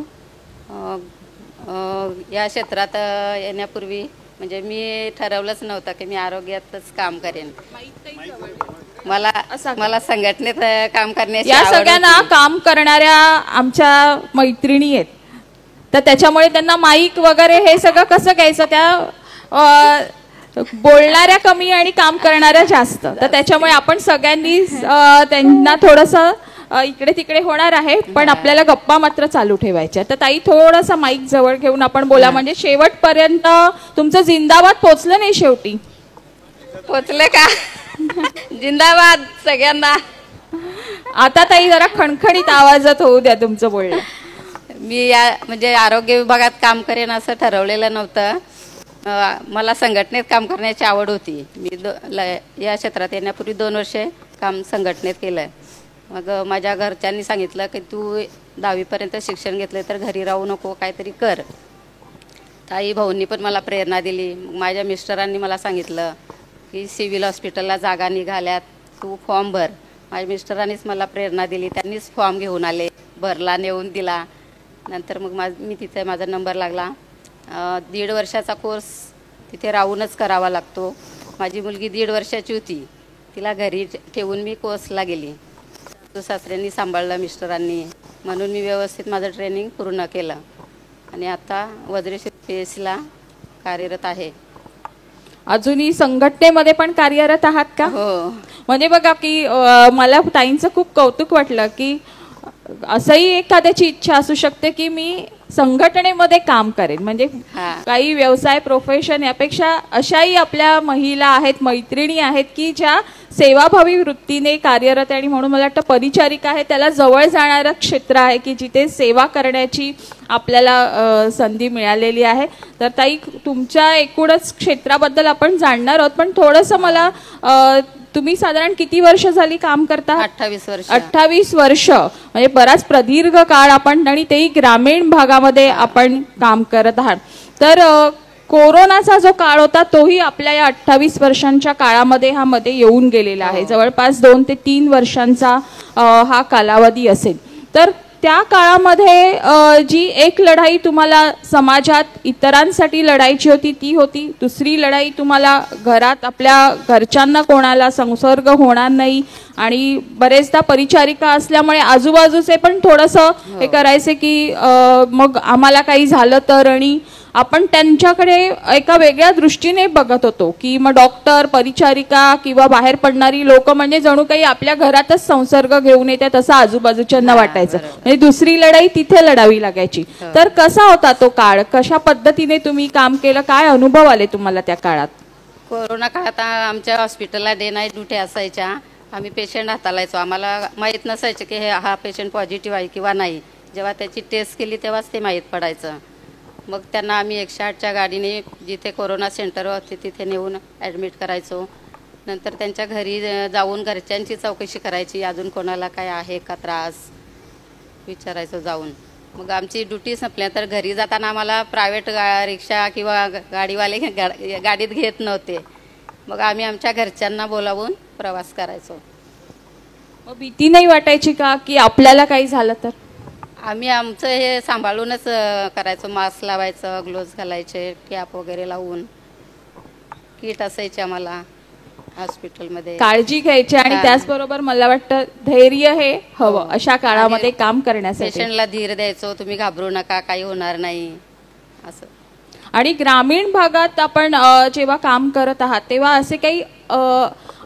या क्षेत्रात येण्यापूर्वी म्हणजे मी ठरवलंच नव्हतं की मी आरोग्यातच काम करेन. मला संघटनेत काम करण्याची या आवड सगळ्यांना होती. काम करणाऱ्या आमच्या मैत्रिणी आहेत, तर त्याच्यामुळे त्यांना माईक वगैरे हे सगळं कसं घ्यायचं, त्या बोलणाऱ्या कमी आणि काम करणाऱ्या जास्त, तर त्याच्यामुळे आपण सगळ्यांनी त्यांना थोडंसं इकडे तिकडे होणार आहे, पण आपल्याला गप्पा मात्र चालू ठेवायच्या. तर ताई, थोडासा माईक जवळ घेऊन आपण बोला, म्हणजे शेवटपर्यंत तुमचं जिंदाबाद पोचलं नाही शेवटी. पोचले का? जिंदाबाद सगळ्यांना. आता ताई जरा खणखणीत आवाजात होऊ द्या तुमचं बोलणं. मी या म्हणजे आरोग्य विभागात काम करेन असं ठरवलेलं नव्हतं. मला संघटनेत काम करण्याची आवड होती. मी या क्षेत्रात येण्यापूर्वी 2 वर्षे काम संघटनेत केलं. मग माझ्या घरच्यांनी सांगितलं की तू 10वीपर्यंत शिक्षण घेतलं तर घरी राहू नको, काहीतरी कर. ताई भाऊंनी पण मला प्रेरणा दिली. मग माझ्या मिस्टरांनी मला सांगितलं की सिव्हिल हॉस्पिटलला जागा निघाल्यात, तू फॉर्म भर. माझ्या मिस्टरांनीच मला प्रेरणा दिली. त्यांनीच फॉर्म घेऊन आले, भरला, नेऊन दिला. नंतर मग मी तिथे माझा नंबर लागला. 1.5 वर्षाचा कोर्स तिथे राहूनच करावा लागतो. माझी मुलगी 1.5 वर्षाची होती, तिला घरी ठेवून मी कोर्सला गेली. सासऱ्यांनी सांभाळलं, मिस्टरांनी, म्हणून मी व्यवस्थित माझं ट्रेनिंग पूर्ण केलं आणि आता वज्रेश्वरी PSला कार्यरत आहे. अजूनही संघटनेमध्ये पण कार्यरत आहात का? हो. म्हणजे बघा की मला ताईंचं खूप कौतुक वाटलं की असंही एखाद्याची इच्छा असू शकते की मी संघटनेमध्ये काम करेन. म्हणजे काही व्यवसाय प्रोफेशन यापेक्षा अशाही आपल्या महिला आहेत, मैत्रिणी आहेत की ज्या सेवाभावी वृत्तीने कार्यरत आहे. आणि म्हणून मला वाटतं परिचारिका आहे त्याला जवळ जाणारं क्षेत्र आहे की जिथे सेवा करण्याची आपल्याला संधी मिळालेली आहे. तर ताई, तुमच्या एकूणच क्षेत्राबद्दल आपण जाणणार आहोत, पण थोडंसं मला तुम्ही साधारण किती वर्ष झाली काम करता? 28 वर्ष. 28 वर्ष, म्हणजे बराच प्रदीर्घ काळ आपण, आणि तेही ग्रामीण भागामध्ये आपण काम करत आहात. तर कोरोनाचा जो काळ होता तोही आपल्या या 28 वर्षांच्या काळामध्ये हा मध्ये येऊन गेलेला आहे. जवळपास 2 ते 3 वर्षांचा हा कालावधी असेल. तर त्या काळामध्ये जी एक लढाई तुम्हाला समाजात इतरांसाठी लढायची होती ती होती. दुसरी लढाई तुम्हाला घरात आपल्या घरच्यांना कोणाला संसर्ग होणार नाही, आणि बरेचदा परिचारिका असल्यामुळे आजूबाजूचे पण थोडंसं हे करायचे की मग आम्हाला काही झालं तर, आणि आपण त्यांच्याकडे एका वेगळ्या दृष्टीने बघत होतो की मग डॉक्टर, परिचारिका किंवा बाहेर पडणारी लोक म्हणजे जणू काही आपल्या घरातच संसर्ग घेऊन येतात असं आजूबाजूच्यांना वाटायचं. म्हणजे दुसरी लढाई तिथे लढावी लागायची. तर कसा होता तो काळ? कशा पद्धतीने तुम्ही काम केलं? काय अनुभव आले तुम्हाला त्या काळात? कोरोना काळात आमच्या हॉस्पिटलला डे नाईट ड्युटी असायच्या. आम्ही पेशंट हाताळायचो. आम्हाला माहीत नसायचं की हा पेशंट पॉझिटिव्ह आहे किंवा नाही. जेव्हा त्याची टेस्ट केली तेव्हाच ते माहीत पडायचं. मग त्यांना आम्ही 108च्या गाडीने जिथे कोरोना सेंटर होते तिथे नेऊन ॲडमिट करायचो. नंतर त्यांच्या घरी जाऊन घरच्यांची चौकशी करायची, अजून कोणाला काय आहे का त्रास विचारायचो जाऊन. मग आमची ड्युटी संपल्यानंतर घरी जाताना आम्हाला प्रायव्हेट रिक्षा किंवा गाडीवाले गाडीत घेत नव्हते. मग आम्ही आमच्या घरच्यांना बोलावून प्रवास करायचो. मग भीती नाही वाटायची का की आपल्याला काही झालं तर? आम्ही आमचं हे सांभाळूनच करायचो. मास्क लावायचं, ग्लोव्ज घालायचे, कॅप वगैरे लावून. किट असायचे आम्हाला हॉस्पिटलमध्ये. काळजी घ्यायची आणि त्याचबरोबर मला वाटतं धैर्य हे हवं अशा काळामध्ये काम करण्यासाठी. पेशंटला धीर द्यायचो, तुम्ही घाबरू नका, काही होणार नाही असं. आणि ग्रामीण भागात आपण जेव्हा काम करत आहात तेव्हा असे काही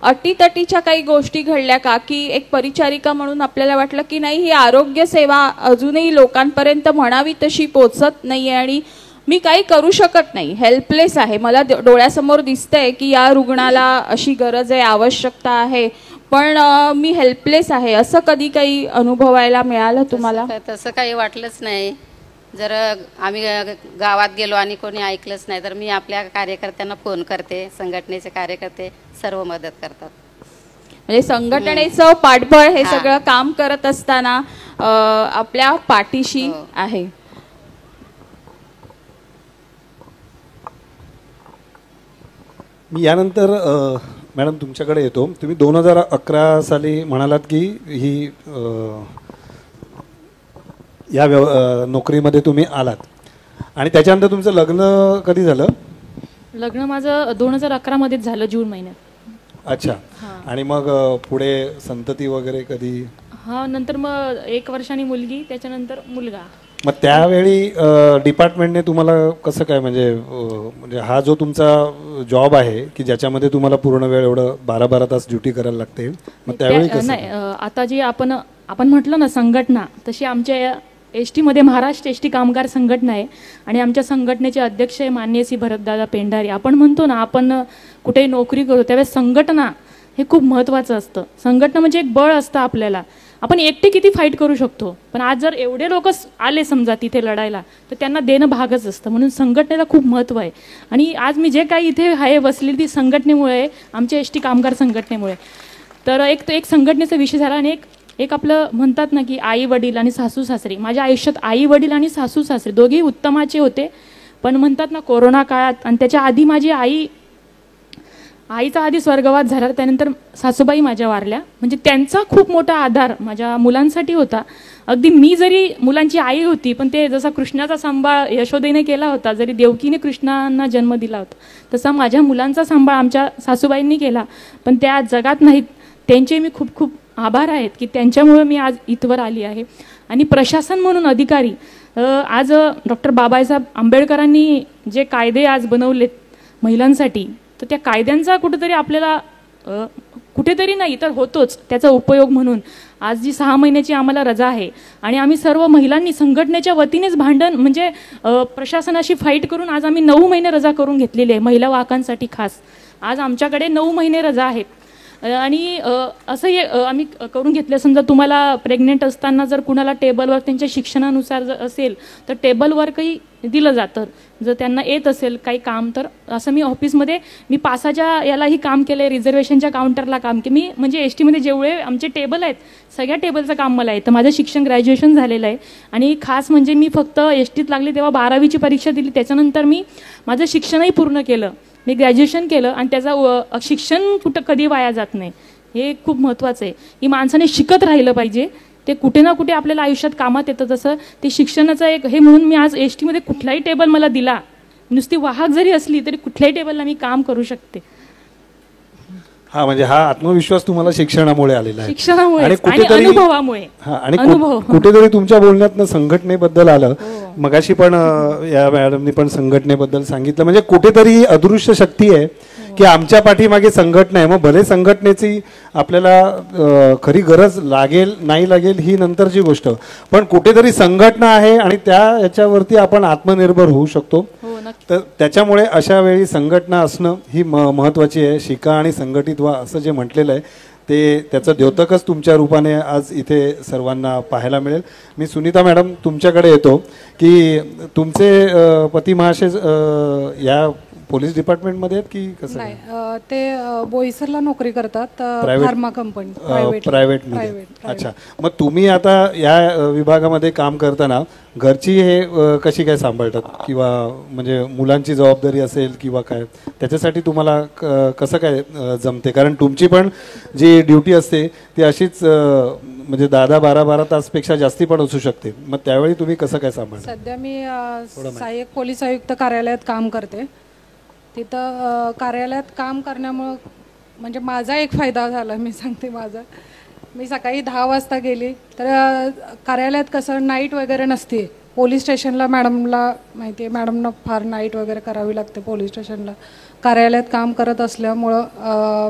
अटीतटीच्या काही गोष्टी घडल्या का, की एक परिचारिका म्हणून आपल्याला वाटलं की नाही ही आरोग्य सेवा अजूनही लोकांपर्यंत म्हणावी तशी पोचत नाहीये आणि मी काही करू शकत नाही, हेल्पलेस आहे, मला डोळ्यासमोर दिसतंय की या रुग्णाला अशी गरज आहे, आवश्यकता आहे, पण मी हेल्पलेस आहे, असं कधी काही अनुभवायला मिळालं तुम्हाला? तसं काही वाटलंच नाही. जर आम्ही गावात गेलो आणि कोणी ऐकलंच नाही तर मी आपल्या कार्यकर्त्यांना फोन करते, संघटनेचे कार्यकर्ते सर्व मदत करतात. म्हणजे संघटनेचं पाठबळ हे सगळं काम करत असताना आपल्या पाठीशी आहे. मी यानंतर मॅडम तुमच्याकडे येतो. तुम्ही 2011 साली म्हणालात की ही या नोकरीमध्ये तुम्ही आलात आणि त्याच्यानंतर तुमचं लग्न कधी झालं? लग्न माझं 2011 मध्येच झालं, जून महिन्यात. अच्छा. आणि मग पुढे संतती वगैरे कधी? हा, नंतर मग 1 वर्षांनी मुलगी, त्याच्यानंतर मुलगा. मग त्यावेळी डिपार्टमेंटने तुम्हाला कसं काय म्हणजे हा जो तुमचा जॉब आहे की ज्याच्यामध्ये तुम्हाला पूर्ण वेळ एवढं 12-12 तास ड्युटी करायला लागते, मग त्यावेळी कसं? नाही, आता जी आपण म्हटलं ना संघटना, तशी आमच्या एसटी मध्ये महाराष्ट्र एसटी कामगार संघटना आहे आणि आमच्या संघटनेचे अध्यक्ष आहे माननीय श्री भरतदादा पेंढारी. आपण म्हणतो ना आपण कुठेही नोकरी करू त्यावेळेस संघटना हे खूप महत्त्वाचं असतं. संघटना म्हणजे एक बळ असतं आपल्याला. आपण एकटे किती फाईट करू शकतो, पण आज जर एवढे लोक आले समजा तिथे लढायला तर त्यांना देणं भागच असतं. म्हणून संघटनेला खूप महत्त्व आहे आणि आज मी जे काही इथे आहे बसलेली ती संघटनेमुळे, आमच्या एसटी कामगार संघटनेमुळे. तर एक संघटनेचा विषय झाला आणि एक आपलं म्हणतात ना की आई वडील आणि सासू सासरे. माझ्या आयुष्यात आई वडील आणि सासू सासरे दोघेही उत्तमाचे होते, पण म्हणतात ना कोरोना काळात आणि त्याच्या आधी माझी आईचा आधी स्वर्गवास झाला, त्यानंतर सासूबाई माझ्या वारल्या. म्हणजे त्यांचा खूप मोठा आधार माझ्या मुलांसाठी होता. अगदी मी जरी मुलांची आई होती, पण ते जसा कृष्णाचा सांभाळ यशोदेने केला होता, जरी देवकीने कृष्णांना जन्म दिला होता, तसा माझ्या मुलांचा सांभाळ आमच्या सासूबाईंनी केला. पण त्या जगात नाहीत, त्यांचे मी खूप खूप आभार आहेत की त्यांच्यामुळे मी आज इथवर आली आहे. आणि प्रशासन म्हणून अधिकारी, आज डॉक्टर बाबासाहेब आंबेडकरांनी जे कायदे आज बनवलेत महिलांसाठी, तर त्या कायद्यांचा कुठेतरी आपल्याला कुठेतरी नाही तर होतोच त्याचा उपयोग. म्हणून आज जी 6 महिन्याची आम्हाला रजा आहे आणि आम्ही सर्व महिलांनी संघटनेच्या वतीनेच भांडण म्हणजे प्रशासनाशी फाईट करून आज आम्ही 9 महिने रजा करून घेतलेली आहे महिला वाहकांसाठी खास. आज आमच्याकडे 9 महिने रजा आहेत आणि असंही आम्ही करून घेतलं. समजा तुम्हाला प्रेग्नेंट असताना जर कुणाला टेबलवर त्यांच्या शिक्षणानुसार जर असेल तर टेबलवर दिलं जातं, जर त्यांना येत असेल काही काम तर. असं मी ऑफिसमध्ये मी पासाच्या यालाही काम केलं आहे, रिझर्वेशनच्या काउंटरला काम केलं मी. म्हणजे एस टीमध्ये जेवढे आमचे टेबल आहेत सगळ्या टेबलचं काम मला येतं. माझं शिक्षण ग्रॅज्युएशन झालेलं आहे आणि खास म्हणजे मी फक्त एस टीत लागली तेव्हा 12वीची परीक्षा दिली, त्याच्यानंतर मी माझं शिक्षणही पूर्ण केलं, मी ग्रॅज्युएशन केलं आणि त्याचा शिक्षण कुठं कधी वाया जात नाही, हे खूप महत्त्वाचं आहे की माणसाने शिकत राहिलं पाहिजे. ते कुठे ना कुठे आपल्याला आयुष्यात कामात येतं. तसं ते शिक्षणाचं एक हे म्हणून मी आज एस टीमध्ये कुठलाही टेबल मला दिला, नुसती वाहक जरी असली तरी कुठल्याही टेबलला मी काम करू शकते. हा, म्हणजे हा आत्मविश्वास तुम्हाला शिक्षणामुळे आलेला आहे, शिक्षणामुळे आणि अनुभवामुळे. आणि कुठेतरी तुमच्या बोलण्यातनं संघटनेबद्दल आलं. मगाशी पण या मॅडमनी पण संघटनेबद्दल सांगितलं. म्हणजे कुठेतरी अदृश्य शक्ती आहे की आमच्या पाठीमागे संघटना आहे. मग भले संघटनेची आपल्याला खरी गरज लागेल नाही लागेल ही नंतरची गोष्ट, पण कुठेतरी संघटना आहे आणि त्या याच्यावरती आपण आत्मनिर्भर होऊ शकतो. तर त्याच्यामुळे अशा वेळी संघटना असणं ही महत्त्वाची आहे. शिका आणि संघटित व्हा असं जे म्हटलेलं आहे ते त्याचं द्योतकच तुमच्या रूपाने आज इथे सर्वांना पाहायला मिळेल. मी सुनीता मॅडम तुमच्याकडे येतो की तुमचे पती महाशय या पोलीस डिपार्टमेंटमध्ये आहेत की कसं? नाही, ते बोईसरला नोकरी करतात, फार्मा कंपनी प्रायव्हेट. अच्छा, मग तुम्ही आता या विभागामध्ये काम करताना घरची हे कशी काय सांभाळतात किंवा म्हणजे मुलांची जबाबदारी असेल किंवा काय त्याच्यासाठी तुम्हाला कसं काय जमते? कारण तुमची पण जी ड्युटी असते ती अशीच म्हणजे 10-12 तासपेक्षा जास्ती पण असू शकते. मग त्यावेळी तुम्ही कसं काय सांभाळता? सध्या मी सहाय्यक पोलीस आयुक्त कार्यालयात काम करते. तिथं कार्यालयात काम करण्यामुळं म्हणजे माझा एक फायदा झाला, मी सांगते माझा. मी सकाळी 10 वाजता गेली तर कार्यालयात कसं नाईट वगैरे नसते, पोलीस स्टेशनला मॅडमला माहिती आहे, मॅडमना फार नाईट वगैरे करावी लागते पोलीस स्टेशनला. कार्यालयात काम करत असल्यामुळं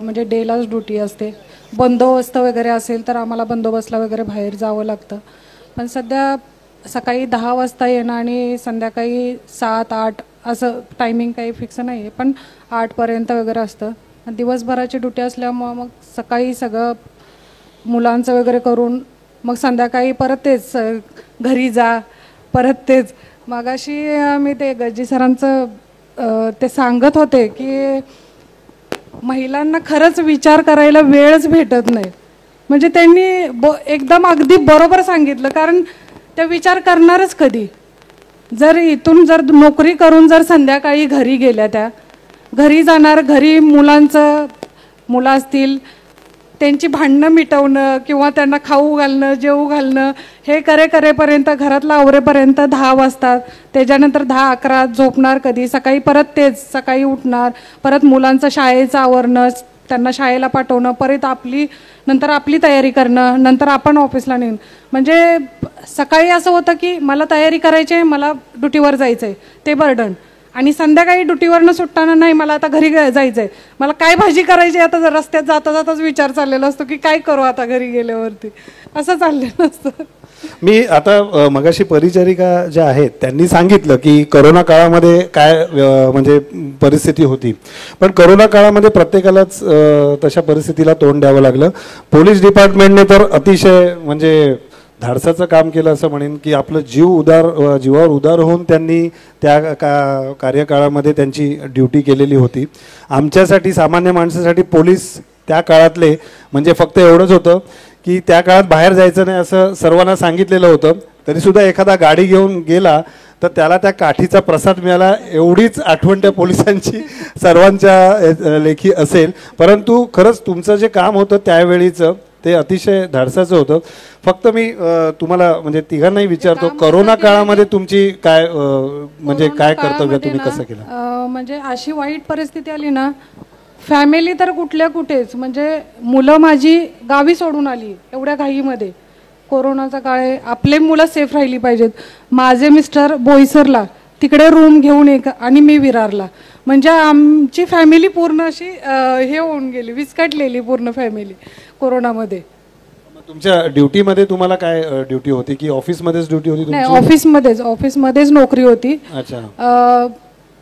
म्हणजे डेलाच ड्युटी असते. बंदोबस्त वगैरे असेल तर आम्हाला बंदोबस्तला वगैरे बाहेर जावं लागतं. पण सध्या सकाळी 10 वाजता येणं आणि संध्याकाळी 7-8 असं टायमिंग काही फिक्स नाही आहे, पण 8पर्यंत वगैरे असतं. दिवसभराची ड्युटी असल्यामुळं मग सकाळी सगळं मुलांचं वगैरे करून मग संध्याकाळी परत तेच घरी जा, परत तेच. मगाशी मी ते गज्जी सरांचं ते सांगत होते की महिलांना खरंच विचार करायला वेळच भेटत नाही. म्हणजे त्यांनी एकदम अगदी बरोबर सांगितलं, कारण त्या विचार करणारच कधी. जर इथून जर नोकरी करून जर संध्याकाळी घरी गेल्या, त्या घरी जाणार, घरी मुलं असतील त्यांची भांडणं मिटवणं किंवा त्यांना खाऊ घालणं, जेवू घालणं हे करेपर्यंत घरातलं आवरेपर्यंत 10 वाजतात. त्याच्यानंतर 10-11 झोपणार कधी, सकाळी परत तेच सकाळी उठणार, परत मुलांचं शाळेचं आवरणं, त्यांना शाळेला पाठवणं, परत नंतर आपली तयारी करणं, नंतर आपण ऑफिसला नेऊन. म्हणजे सकाळी असं होतं की मला तयारी करायची आहे, मला ड्युटीवर जायचं आहे, ते बर्डन. आणि संध्याकाळी ड्युटीवरनं सुटताना नाही मला आता घरी जायचं आहे, मला काय भाजी करायची आता. जर रस्त्यात जाताच विचार चाललेला असतो की काय करू आता घरी गेल्यावरती, असं चाललेलं असतं. मी आता मगाशी परिचारिका ज्या आहेत त्यांनी सांगितलं की करोना काळामध्ये काय म्हणजे परिस्थिती होती, पण करोना काळामध्ये प्रत्येकालाच तशा परिस्थितीला तोंड द्यावं लागलं. पोलीस डिपार्टमेंटने तर अतिशय म्हणजे धाडसाचं काम केलं असं म्हणेन की आपलं जीवावर उदार होऊन त्यांनी त्या कार्यकाळामध्ये त्यांची ड्युटी केलेली होती. आमच्यासाठी सामान्य माणसासाठी पोलीस त्या काळातले म्हणजे फक्त एवढंच होतं की त्या काळात बाहेर जायचं नाही असं सर्वांना सांगितलेलं होतं. तरीसुद्धा एखादा गाडी घेऊन गेला तर त्याला त्या काठीचा प्रसाद मिळाला एवढीच आठवण त्या पोलिसांची सर्वांच्या लेखी असेल. परंतु खरंच तुमचं जे काम होतं त्यावेळीचं ते अतिशय धाडसाचं होतं. फक्त मी तुम्हाला म्हणजे तिघांनाही विचारतो, करोना काळामध्ये तुमची काय म्हणजे काय कर्तव्य तुम्ही कसं केलं? म्हणजे अशी वाईट परिस्थिती आली ना, फॅमिली तर कुठेच, म्हणजे मुलं माझी गावी सोडून आली एवढ्या घाईमध्ये. कोरोनाचा काळ आहे, आपले मुलं सेफ राहिली पाहिजेत. माझे मिस्टर बोईसरला तिकडे रूम घेऊन आणि मी विरारला. म्हणजे आमची फॅमिली पूर्ण अशी हे होऊन गेली, विस्कटलेली पूर्ण फॅमिली कोरोनामध्ये. तुमच्या ड्युटीमध्ये तुम्हाला काय ड्युटी होती की ऑफिसमध्येच ड्युटी होती? नाही, ऑफिसमध्येच नोकरी होती. अच्छा.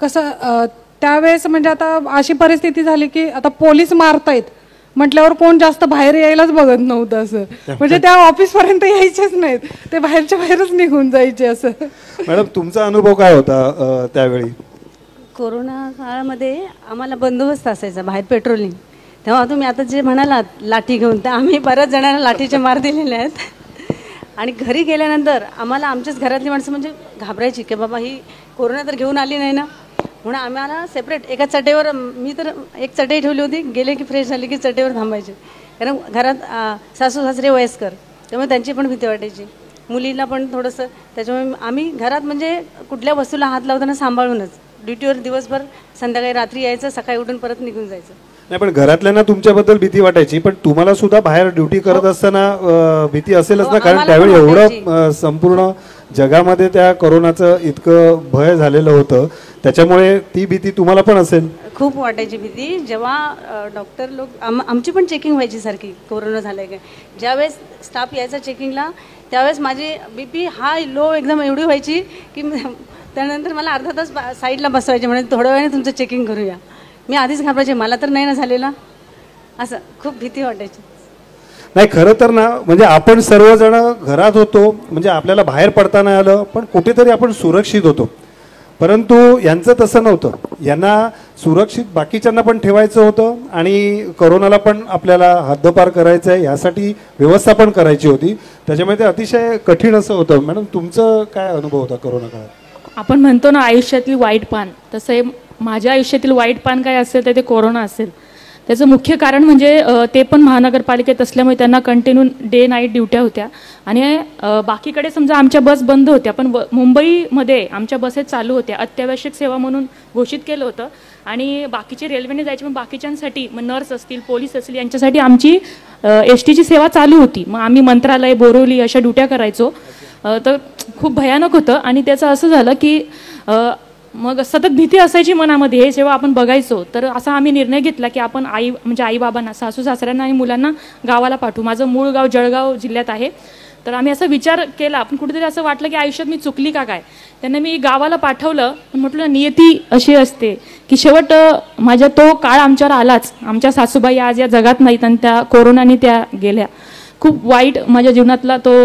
कसं त्यावेळेस म्हणजे आता अशी परिस्थिती झाली की आता पोलीस मारतायत म्हटल्यावर कोण जास्त बाहेर यायलाच बघत नव्हतं. असं म्हणजे त्या ऑफिसपर्यंत यायचेच नाहीत, ते बाहेरच निघून जायचे. असं मॅडम तुमचा अनुभव काय होता त्यावेळी? कोरोना काळामध्ये आम्हाला बंदोबस्त असायचा बाहेर, पेट्रोलिंग. तेव्हा तुम्ही आता जे म्हणालात लाठी घेऊन, तर आम्ही बऱ्याच जणांना लाठीचे मार दिलेले आहेत. आणि घरी गेल्यानंतर आम्हाला आमच्याच घरातली माणसं म्हणजे घाबरायची की बाबा ही कोरोना तर घेऊन आली नाही ना, म्हणून आम्हाला सेपरेट एका चटईवर, मी तर एक चटई ठेवली होती, गेले की फ्रेश झाली की चटईवर थांबायचे. कारण घरात सासू सासरे वयस्कर, त्यामुळे त्यांची पण भीती वाटायची, मुलीला पण थोडंसं. त्याच्यामुळे आम्ही घरात म्हणजे कुठल्या वस्तूला हात लावताना सांभाळूनच, ड्युटीवर दिवसभर, संध्याकाळी रात्री यायचं, सकाळी उठून परत निघून जायचं. नाही, पण घरातल्यांना तुमच्याबद्दल भीती वाटायची, पण तुम्हाला सुद्धा बाहेर ड्युटी करत असताना भीती असेलच ना, कारण त्यावेळी एवढं संपूर्ण जगामध्ये त्या कोरोनाचं इतकं भय झालेलं होतं, त्याच्यामुळे ती भीती तुम्हाला पण असेल. खूप वाटायची भीती. जेव्हा डॉक्टर लोक आमची पण चेकिंग व्हायची सारखी, कोरोना झालंय काय. ज्यावेळेस स्टाफ यायचा चेकिंगला त्यावेळेस माझी BP हाय लो एकदम एवढी व्हायची की त्यानंतर मला अर्धा तास साईडला बसवायचे, म्हणजे थोड्या वेळाने तुमचं चेकिंग करूया. मी आधीच घाबरायचे, मला तर नाही ना झालेला, असं खूप भीती वाटायची. नाही, खरं तर ना म्हणजे आपण सर्वजण घरात होतो, म्हणजे आपल्याला बाहेर पडता नाही आलं, पण कुठेतरी आपण सुरक्षित होतो. परंतु यांचं तसं नव्हतं, यांना सुरक्षित बाकीच्यांना पण ठेवायचं होतं आणि कोरोनाला पण आपल्याला हद्दपार करायचं आहे, यासाठी व्यवस्था पण करायची होती. त्याच्यामुळे ते अतिशय कठीण असं होतं. मॅडम तुमचं काय अनुभव होता कोरोना काळात? आपण म्हणतो ना आयुष्यातली वाईट पान, तसं हे माझ्या आयुष्यातील वाईट पान काय असेल तर ते कोरोना असेल. त्याचं मुख्य कारण म्हणजे ते पण महानगरपालिकेत असल्यामुळे त्यांना कंटिन्यू डे नाईट ड्युट्या होत्या आणि बाकीकडे समजा आमच्या बस बंद होत्या, पण मुंबईमध्ये आमच्या बसेस चालू होत्या, अत्यावश्यक सेवा म्हणून घोषित केलं होतं. आणि बाकीचे रेल्वेने जायचे, पण बाकीच्यांसाठी मग नर्स असतील, पोलीस असतील, यांच्यासाठी आमची STची सेवा चालू होती. मग आम्ही मंत्रालय, बोरिवली अशा ड्युट्या करायचो. तर खूप भयानक होतं. आणि त्याचं असं झालं की मग सतत भीती असायची मनामध्ये. हे जेव्हा आपण बघायचो तर असा आम्ही निर्णय घेतला की आपण आई बाबांना, सासू सासऱ्यांना आणि मुलांना गावाला पाठवू. माझं मूळ गाव जळगाव जिल्ह्यात आहे. तर आम्ही असा विचार केला, पण कुठेतरी असं वाटलं की आयुष्यात मी चुकली का काय. त्यांना मी गावाला पाठवलं. पण म्हटलं नियती अशी असते की शेवट माझ्या तो काळ आमच्यावर आलाच. आमच्या सासूबाई आज या जगात नाहीत आणि त्या कोरोनाने त्या गेल्या. खूप वाईट माझ्या जीवनातला तो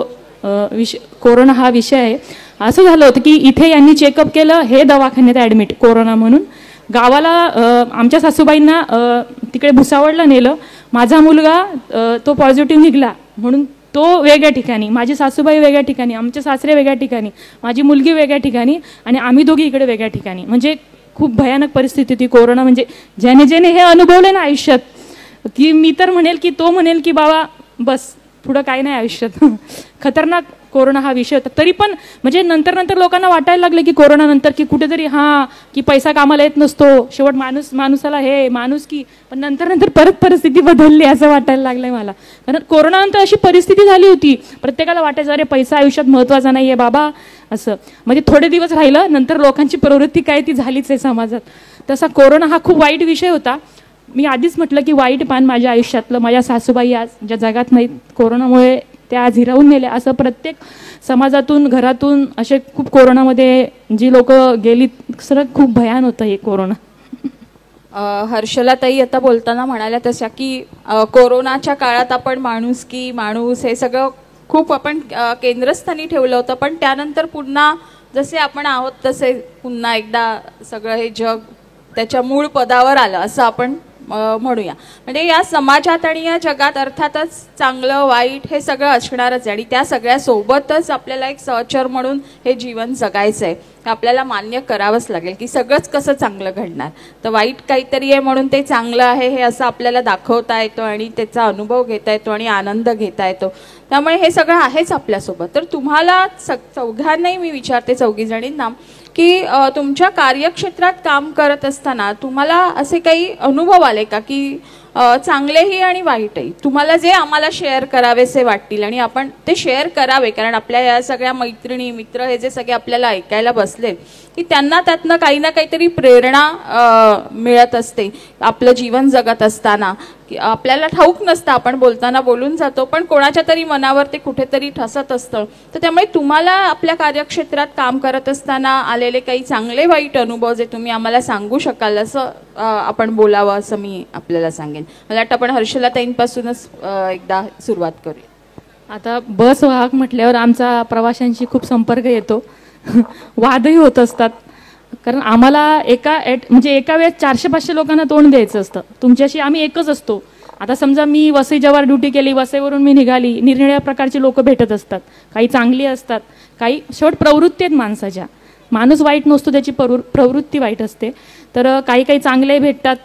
कोरोना हा विषय आहे. असं झालं होतं की इथे यांनी चेकअप केलं, हे दवाखान्यात ॲडमिट कोरोना म्हणून. गावाला आमच्या सासूबाईंना तिकडे भुसावळला नेलं. माझा मुलगा तो पॉझिटिव्ह निघाला म्हणून तो वेगळ्या ठिकाणी, माझी सासूबाई वेगळ्या ठिकाणी, आमचे सासरे वेगळ्या ठिकाणी, माझी मुलगी वेगळ्या ठिकाणी आणि आम्ही दोघी इकडे वेगळ्या ठिकाणी. म्हणजे खूप भयानक परिस्थिती होती कोरोना. म्हणजे ज्याने हे अनुभवलं ना आयुष्यात की मी तर म्हणेल की तो म्हणेल की बाबा बस पुढं काय नाही आयुष्यात. खतरनाक कोरोना हा विषय होता. तरी पण म्हणजे नंतर लोकांना वाटायला लागले की कोरोना नंतर की कुठेतरी की पैसा कामाला येत नसतो, शेवट माणसाला हे माणूस की. पण नंतर परत परिस्थिती बदलली असं वाटायला लागलंय मला. कारण कोरोनानंतर अशी परिस्थिती झाली होती, प्रत्येकाला वाटायचं अरे पैसा आयुष्यात महत्त्वाचा नाही आहे बाबा असं. म्हणजे थोडे दिवस राहिलं, नंतर लोकांची प्रवृत्ती काय ती झालीच आहे समाजात. तसा कोरोना हा खूप वाईट विषय होता. मी आधीच म्हटलं की वाईट पान माझ्या आयुष्यातलं. माझ्या सासूबाई आज ज्या जगात नाहीत, कोरोनामुळे त्या आज हिरावून गेल्या. असं प्रत्येक समाजातून, घरातून असे खूप कोरोनामध्ये जी लोक गेली, सर खूप भयान होतं हे कोरोना. हर्षलाताई आता बोलताना म्हणाल्या तशा की कोरोनाच्या काळात आपण माणूस हे सगळं खूप आपण केंद्रस्थानी ठेवलं होतं. पण त्यानंतर पुन्हा जसे आपण आहोत तसे पुन्हा एकदा सगळं हे जग त्याच्या मूळ पदावर आलं असं आपण म्हणूया. म्हणजे या समाजात आणि या जगात अर्थातच चांगलं वाईट हे सगळं असणारच आहे. आणि त्या सगळ्या सोबतच आपल्याला एक सहचर म्हणून हे जीवन जगायचं आहे. आपल्याला मान्य करावंच लागेल की सगळंच कसं चांगलं घडणार. तर वाईट काहीतरी आहे म्हणून ते चांगलं आहे हे असं आपल्याला दाखवता येतो आणि त्याचा अनुभव घेता येतो आणि आनंद घेता येतो. त्यामुळे हे सगळं आहेच आपल्यासोबत. तर तुम्हाला चौघांनाही मी विचारते, चौघी जणींना, की तुमच्या कार्यक्षेत्रात काम करत असताना तुम्हाला असे काही अनुभव आले का की चांगलेही आणि वाईटही, तुम्हाला जे आम्हाला शेअर करावेसे वाटतील आणि आपण ते शेअर करावे. कारण आपल्या या सगळ्या मैत्रिणी मित्र हे जे सगळे आपल्याला ऐकायला बसले की त्यांना त्यातनं काही ना काहीतरी प्रेरणा मिळत असते आपलं जीवन जगत असताना. आपल्याला ठाऊक नसतं, आपण बोलताना बोलून जातो, पण कोणाच्या तरी मनावर ते कुठेतरी ठसत असतं. तर त्यामुळे तुम्हाला आपल्या कार्यक्षेत्रात काम करत असताना आलेले काही चांगले वाईट अनुभव जे तुम्ही आम्हाला सांगू शकाल असं आपण बोलावं असं मी आपल्याला सांगेन. मला वाटतं आपण हर्षलाताईंपासूनच एकदा सुरुवात करूया. आता बस वाहक म्हटल्यावर आमचा प्रवाशांशी खूप संपर्क येतो. वादही होत असतात. कारण आम्हाला एका वेळेस 400-500 लोकांना तोंड द्यायचं असतं. तुमच्याशी आम्ही एकच असतो. आता समजा मी वसई जेव्हा ड्युटी केली, वसईवरून मी निघाली, निरनिराळ्या प्रकारची लोक भेटत असतात. काही चांगली असतात, काही शेवट प्रवृत्ती आहेत माणसाच्या. माणूस वाईट नसतो, त्याची प्रवृत्ती वाईट असते. तर काही चांगले भेटतात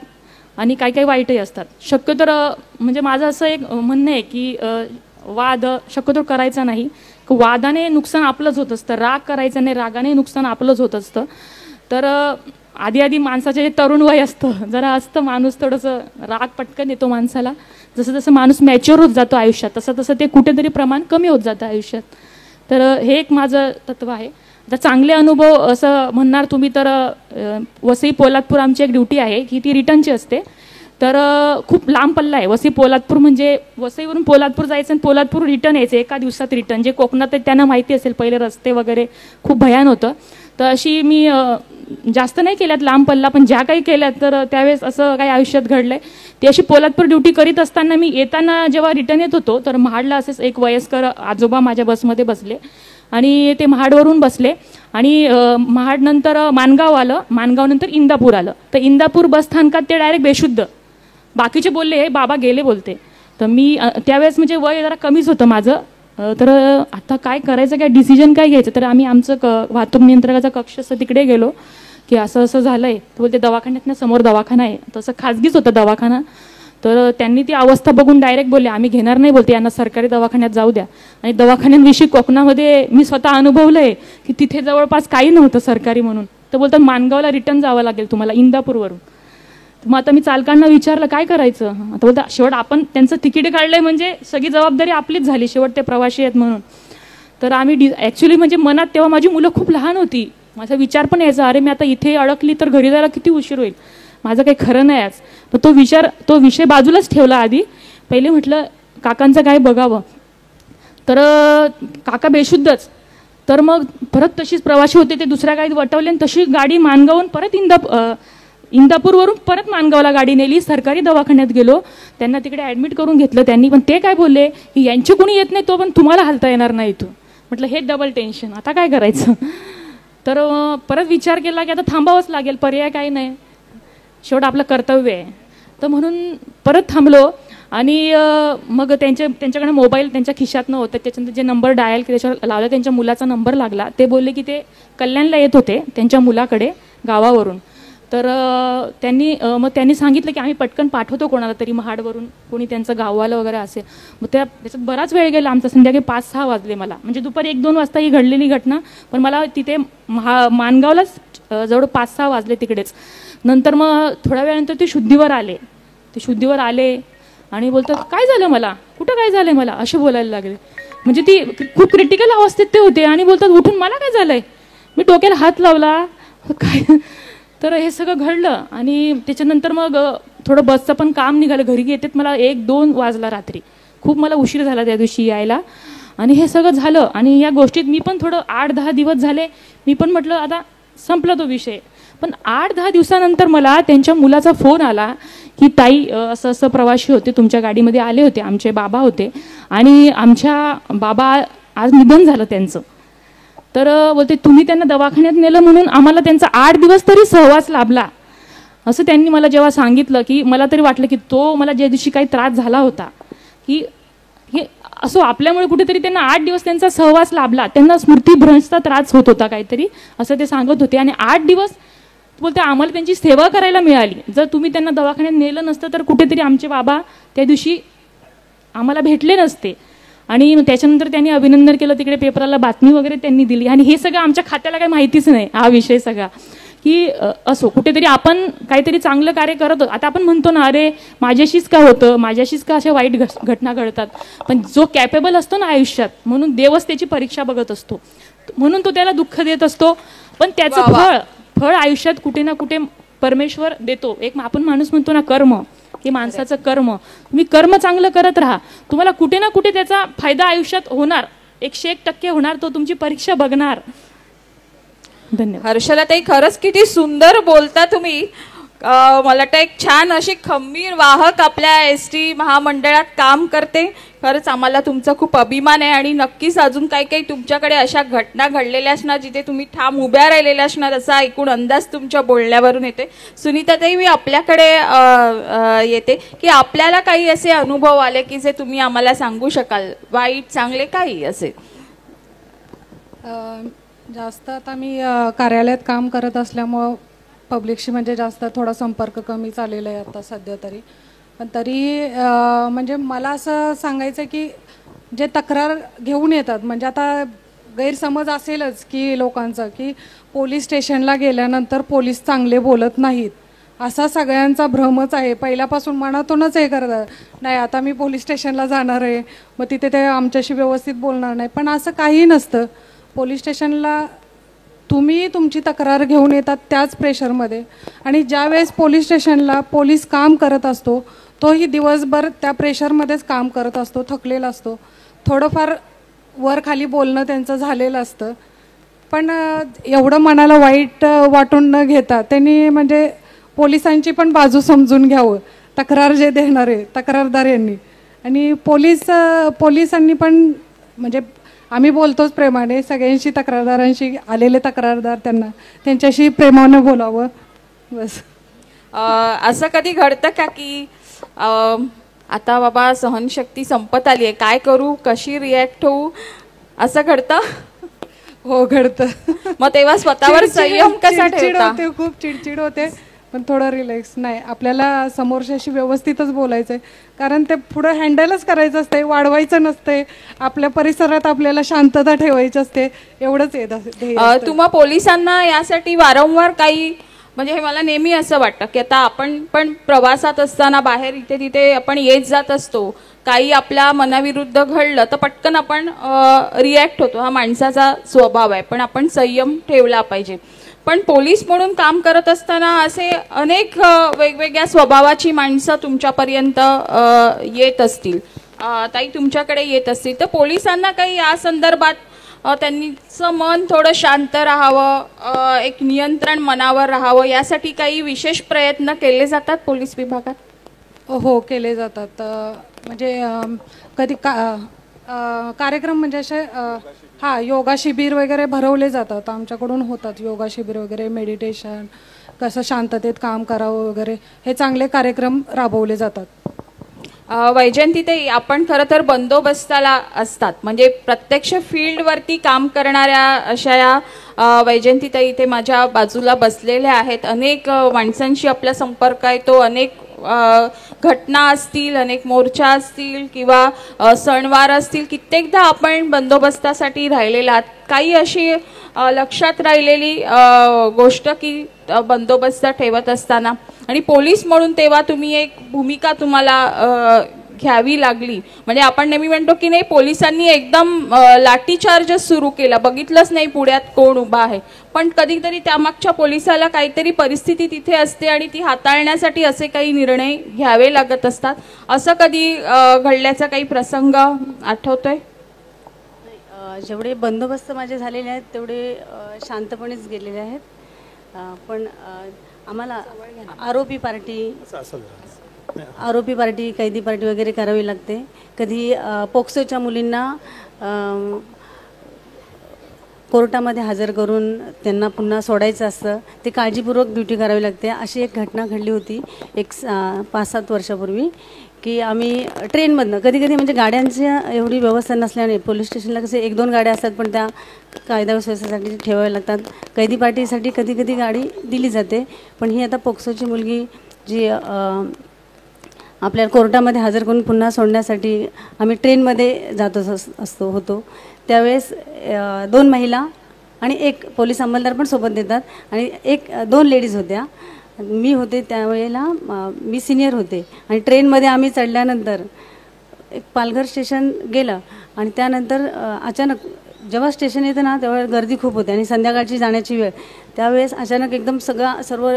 आणि काही वाईटही असतात. शक्यतो म्हणजे माझं असं एक म्हणणं आहे की वाद शक्यतो करायचा नाही. वादाने नुकसान आपलंच होत असतं. राग करायचं नाही, रागाने नुकसान आपलंच होत असतं. तर आधी माणसाचे जे तरुण वय असतं जरा असतं, माणूस थोडंसं राग पटकन येतो माणसाला. जसं माणूस मॅच्युअर होत जातो आयुष्यात तसं ते कुठेतरी प्रमाण कमी होत जातं आयुष्यात. तर हे एक माझं तत्व आहे. आता चांगले अनुभव असं म्हणणार तुम्ही तर वसई पोलादपूर आमची एक ड्युटी आहे की ती रिटर्नची असते. तर खूप लांब पल्ला आहे वसई पोलादपूर. म्हणजे वसईवरून पोलादपूर जायचं आणि पोलादपूर रिटर्न यायचं, एका दिवसात रिटर्न. जे कोकणात आहे त्यांना माहिती असेल, पहिले रस्ते वगैरे खूप भयान होतं. तर अशी मी जास्त नाही केल्यात लांब पल्ला, पण ज्या काही केल्यात तर त्यावेळेस असं काही आयुष्यात घडलंय. ती अशी पोलादपूर ड्युटी करीत असताना मी येताना जेव्हा रिटर्न येत होतो तर महाडला असेच एक वयस्कर आजोबा माझ्या बसमध्ये बसले आणि ते महाडवरून बसले आणि महाडनंतर माणगाव आलं, माणगावनंतर इंदापूर आलं. तर इंदापूर बस स्थानकात ते डायरेक्ट बेशुद्ध. बाकीचे बोलले हे बाबा गेले बोलते. तर मी त्यावेळेस म्हणजे वय जरा कमीच होतं माझं. तर आता काय करायचं, काय डिसिजन काय घ्यायचं. तर आम्ही आमचं वाहतूक नियंत्रकाचा कक्ष असं तिकडे गेलो की असं झालंय. तर बोलते दवाखान्यात समोर दवाखाना आहे. तसं खाजगीच होता दवाखाना. तर त्यांनी ती अवस्था बघून डायरेक्ट बोलले आम्ही घेणार नाही, बोलते यांना सरकारी दवाखान्यात जाऊ द्या. आणि दवाखान्यांविषयी कोकणामध्ये मी स्वतः अनुभवलंय की तिथे जवळपास काही नव्हतं सरकारी म्हणून. तर बोलतात माणगावला रिटर्न जावं लागेल तुम्हाला इंदापूरवरून. मग आता मी चालकांना विचारलं काय करायचं. आता बोलता शेवट आपण त्यांचं तिकीट काढलंय म्हणजे सगळी जबाबदारी आपलीच झाली, शेवट ते प्रवासी आहेत म्हणून. तर आम्ही ॲक्च्युली म्हणजे मनात तेव्हा माझी मुलं खूप लहान होती. माझा विचार पण यायचा, अरे मी आता इथे अडकली तर घरी जायला किती उशीर होईल, माझं काही खरं नाही आज. तर तो विषय बाजूलाच ठेवला. आधी पहिले म्हटलं काकांचं काय बघावं. तर काका बेशुद्धच. तर मग परत तशीच प्रवासी होते ते दुसऱ्या गाडीत वटवले आणि तशी गाडी माणगावून परत इंदापूरवरून परत माणगावला गाडी नेली. सरकारी दवाखान्यात गेलो, त्यांना तिकडे ॲडमिट करून घेतलं त्यांनी. पण ते काय बोलले की यांची कोणी येत नाही तो पण तुम्हाला हलता येणार नाही इथून. म्हटलं हे डबल टेन्शन, आता काय करायचं. तर परत विचार केला की आता थांबावंच लागेल, पर्याय काही नाही, शेवट आपलं कर्तव्य आहे. तर म्हणून परत थांबलो आणि मग त्यांच्याकडे मोबाईल त्यांच्या खिशात नव्हतं. त्याच्यानंतर जे नंबर डायल केले त्याच्यावर लावला, त्यांच्या मुलाचा नंबर लागला. ते बोलले की ते कल्याणला येत होते त्यांच्या मुलाकडे गावावरून. तर मग त्यांनी सांगितलं की आम्ही पटकन पाठवतो कोणाला तरी महाडवरून, कोणी त्यांचं गाववालं वगैरे असेल. मग त्याच्यात बराच वेळ गेला आमचा, संध्याकाळी 5-6 वाजले मला. म्हणजे दुपारी 1-2 वाजता ही घडलेली घटना, पण मला तिथे माणगावलाच जवळ 5-6 वाजले तिकडेच. नंतर मग थोड्या वेळानंतर ते शुद्धीवर आले आणि बोलतात काय झालं मला, कुठं काय झालंय मला, असे बोलायला लागले. म्हणजे ती खूप क्रिटिकल अवस्थेत ते होते आणि बोलतात उठून मला काय झालंय. मी डोक्याला हात लावला काय. तर हे सगळं घडलं आणि त्याच्यानंतर मग थोडं बसचं पण काम निघालं. घरी येतेत मला 1-2 वाजला रात्री. खूप मला उशीर झाला त्या दिवशी यायला आणि हे सगळं झालं. आणि या गोष्टीत मी पण थोडं 8-10 दिवस झाले, मी पण म्हटलं आता संपला तो विषय. पण 8-10 दिवसानंतर मला त्यांच्या मुलाचा फोन आला की ताई असं असं प्रवासी होते तुमच्या गाडीमध्ये आले होते, आमचे बाबा होते आणि आमच्या बाबा आज निधन झालं त्यांचं. तर बोलते तुम्ही त्यांना दवाखान्यात नेलं म्हणून आम्हाला त्यांचा 8 दिवस तरी सहवास लाभला, असं त्यांनी मला जेव्हा सांगितलं. की मला तरी वाटलं की तो मला ज्या दिवशी काही त्रास झाला होता की हे असो आपल्यामुळे कुठेतरी त्यांना 8 दिवस त्यांचा सहवास लाभला, त्यांना स्मृतिभ्रंशचा त्रास होत होता काहीतरी असं ते सांगत होते. आणि 8 दिवस बोलते आम्हाला त्यांची सेवा करायला मिळाली. जर तुम्ही त्यांना दवाखान्यात नेलं नसतं तर कुठेतरी आमचे बाबा त्या दिवशी आम्हाला भेटले नसते. आणि त्याच्यानंतर त्यांनी अभिनंदन केलं, तिकडे पेपरला बातमी वगैरे त्यांनी दिली. आणि हे सगळं आमच्या खात्याला काही माहितीच नाही हा विषय सगळा. की असो कुठेतरी आपण काहीतरी चांगलं कार्य करत होतो. आता आपण म्हणतो ना अरे माझ्याशीच का होतं, माझ्याशीच का अशा वाईट घटना घडतात. पण जो कॅपेबल असतो ना आयुष्यात, म्हणून देवच त्याची परीक्षा बघत असतो, म्हणून तो त्याला दुःख देत असतो. पण त्याचं फळ आयुष्यात कुठे ना कुठे परमेश्वर देतो. एक आपण माणूस म्हणतो ना कर्म, हे माणसाचं कर्म. तुम्ही कर्म चांगलं करत राहा, तुम्हाला कुठे ना कुठे त्याचा फायदा आयुष्यात होणार, 101% होणार. तो तुमची परीक्षा बघणार. धन्यवाद. हर्षलाताई खरंच किती सुंदर बोलता तुम्ही. मला वाटतं एक छान अशी खंबीर वाहक आपल्या एसटी महामंडळात काम करते. खरंच आम्हाला तुमचा खूप अभिमान आहे. आणि नक्कीच अजून काही काही तुमच्याकडे अशा घटना घडलेल्या असणार जिथे तुम्ही ठाम उभ्या राहिलेल्या असणार, असा एकूण अंदाज तुमच्या बोलण्यावरून येते. सुनीताताई मी आपल्याकडे येते की आपल्याला काही असे अनुभव आले की जे तुम्ही आम्हाला सांगू शकाल, वाईट चांगले काही असे. जास्त आता मी कार्यालयात काम करत असल्यामुळं पब्लिकशी म्हणजे जास्त थोडा संपर्क कमी चाललेला आहे आता सध्या तरी. पण तरी म्हणजे मला असं सांगायचं की जे तक्रार घेऊन येतात, म्हणजे आता गैरसमज असेलच की लोकांचा की पोलीस स्टेशनला गेल्यानंतर पोलीस चांगले बोलत नाहीत, असा सगळ्यांचा भ्रमच आहे. पहिल्यापासून मनातूनच हे करतात, नाही आता मी पोलीस स्टेशनला जाणार आहे मग तिथे ते आमच्याशी व्यवस्थित बोलणार नाही. पण असं काही नसतं. पोलीस स्टेशनला तुम्ही तुमची तक्रार घेऊन येतात त्याच प्रेशरमध्ये, आणि ज्यावेळेस पोलीस स्टेशनला पोलीस काम करत असतो तोही दिवसभर त्या प्रेशरमध्येच काम करत असतो, थकलेला असतो, थोडंफार वर खाली बोलणं त्यांचं झालेलं असतं. पण एवढं मनाला वाईट वाटून न घेता त्यांनी म्हणजे पोलिसांची पण बाजू समजून घ्यावं, तक्रार जे देणारे तक्रारदार यांनी. आणि पोलिसांनी पण म्हणजे आम्ही बोलतोच प्रेमाने सगळ्यांशी, तक्रारदारांशी, आलेले तक्रारदार त्यांच्याशी प्रेमाने बोलावं बस. असं कधी घडतं का की आता बाबा सहनशक्ती संपत आली आहे, काय करू, कशी रिॲक्ट होऊ, असं घडतं? हो घडतं. मग तेव्हा स्वतःवर संयम कसा ठेवता? खूप चिडचिड होते, पण थोडं रिलॅक्स. नाही आपल्याला समोरच्याशी व्यवस्थितच बोलायचंय, कारण ते पुढं हँडलच करायचं असते, वाढवायचं नसते. आपल्या परिसरात आपल्याला शांतता ठेवायची असते, एवढंच येत. तुम्हा पोलिसांना यासाठी वारंवार काही म्हणजे हे मला नेहमी असं वाटतं की आता आपण पण प्रवासात असताना बाहेर इथे तिथे आपण येत जात असतो, काही आपल्या मनाविरुद्ध घडलं तर पटकन आपण रिॲक्ट होतो, हा माणसाचा स्वभाव आहे, पण आपण संयम ठेवला पाहिजे. पण पोलीस म्हणून काम करत असताना असे अनेक वेगवेगळ्या स्वभावाची माणसं तुमच्यापर्यंत येत असतील, ताई तुमच्याकडे येत असतील, तर पोलिसांना काही या संदर्भात त्यांचं मन थोडं शांत राहावं, एक नियंत्रण मनावर राहावं, यासाठी काही विशेष प्रयत्न केले जातात पोलीस विभागात? हो, केले जातात. म्हणजे कधी कार्यक्रम म्हणजे असे योगा शिबिर वगैरे भरवले जातात, आमच्याकडून होतात योगा शिबिर वगैरे, मेडिटेशन, कसं शांततेत काम करावं वगैरे, हे चांगले कार्यक्रम राबवले जातात. वैजयंतीताई, आपण खरं तर बंदोबस्ताला असतात, म्हणजे प्रत्यक्ष फील्डवरती काम करणाऱ्या अशा या वैजयंतीताई इथे माझ्या बाजूला बसलेल्या आहेत. अनेक माणसांशी आपला संपर्क आहे, तो अनेक घटना असतील, अनेक मोर्चा असतील किंवा सणवार असतील, कित्येकदा आपण बंदोबस्तासाठी राहिलेला आहात. काही अशी लक्षात राहिलेली गोष्ट की बंदोबस्त ठेवत असताना आणि पोलीस म्हणून तेव्हा तुम्ही एक भूमिका तुम्हाला घ्यावी लागली, म्हणजे आपण नेहमी म्हणतो की नाही पोलिसांनी एकदम लाठीचार्ज सुरू केला, बघितलंच नाही पुढ्यात कोण उभा आहे, पण कधीतरी त्यामागच्या पोलिसाला काहीतरी परिस्थिती तिथे असते आणि ती हाताळण्यासाठी असे काही निर्णय घ्यावे लागत असतात. असं कधी घडल्याचा काही प्रसंग आठवतोय? जेवढे बंदोबस्त माझे झालेले आहेत तेवढे शांतपणेच गेलेले आहेत. पण आम्हाला आरोपी पार्टी, कैदी पार्टी वगैरे करावी लागते. कधी पोक्सोच्या मुलींना कोर्टामध्ये हजर करून त्यांना पुन्हा सोडायचं असतं, ते काळजीपूर्वक ड्युटी करावी लागते. अशी एक घटना घडली होती 5-7 वर्षापूर्वी, की आम्ही ट्रेनमधनं कधी म्हणजे गाड्यांची एवढी व्यवस्था नसल्याने पोलीस स्टेशनला कसे 1-2 गाड्या असतात, पण त्या कायदा सुव्यवस्थेसाठी ठेवाव्या लागतात. कैदी पार्टीसाठी कधी गाडी दिली जाते, पण ही आता पोक्सोची मुलगी जी आपल्याला कोर्टामध्ये हजर करून पुन्हा सोडण्यासाठी आम्ही ट्रेनमध्ये जात होतो. त्यावेळेस 2 महिला आणि 1 पोलीस अंमलदार पण सोबत देतात आणि 2 लेडीज होत्या. मी होते त्यावेळेला, मी सिनियर होते. आणि ट्रेनमध्ये आम्ही चढल्यानंतर एक पालघर स्टेशन गेलं आणि त्यानंतर अचानक जेव्हा स्टेशन येतं ना तेव्हा गर्दी खूप होते आणि संध्याकाळची जाण्याची वेळ, त्यावेळेस अचानक एकदम सर्व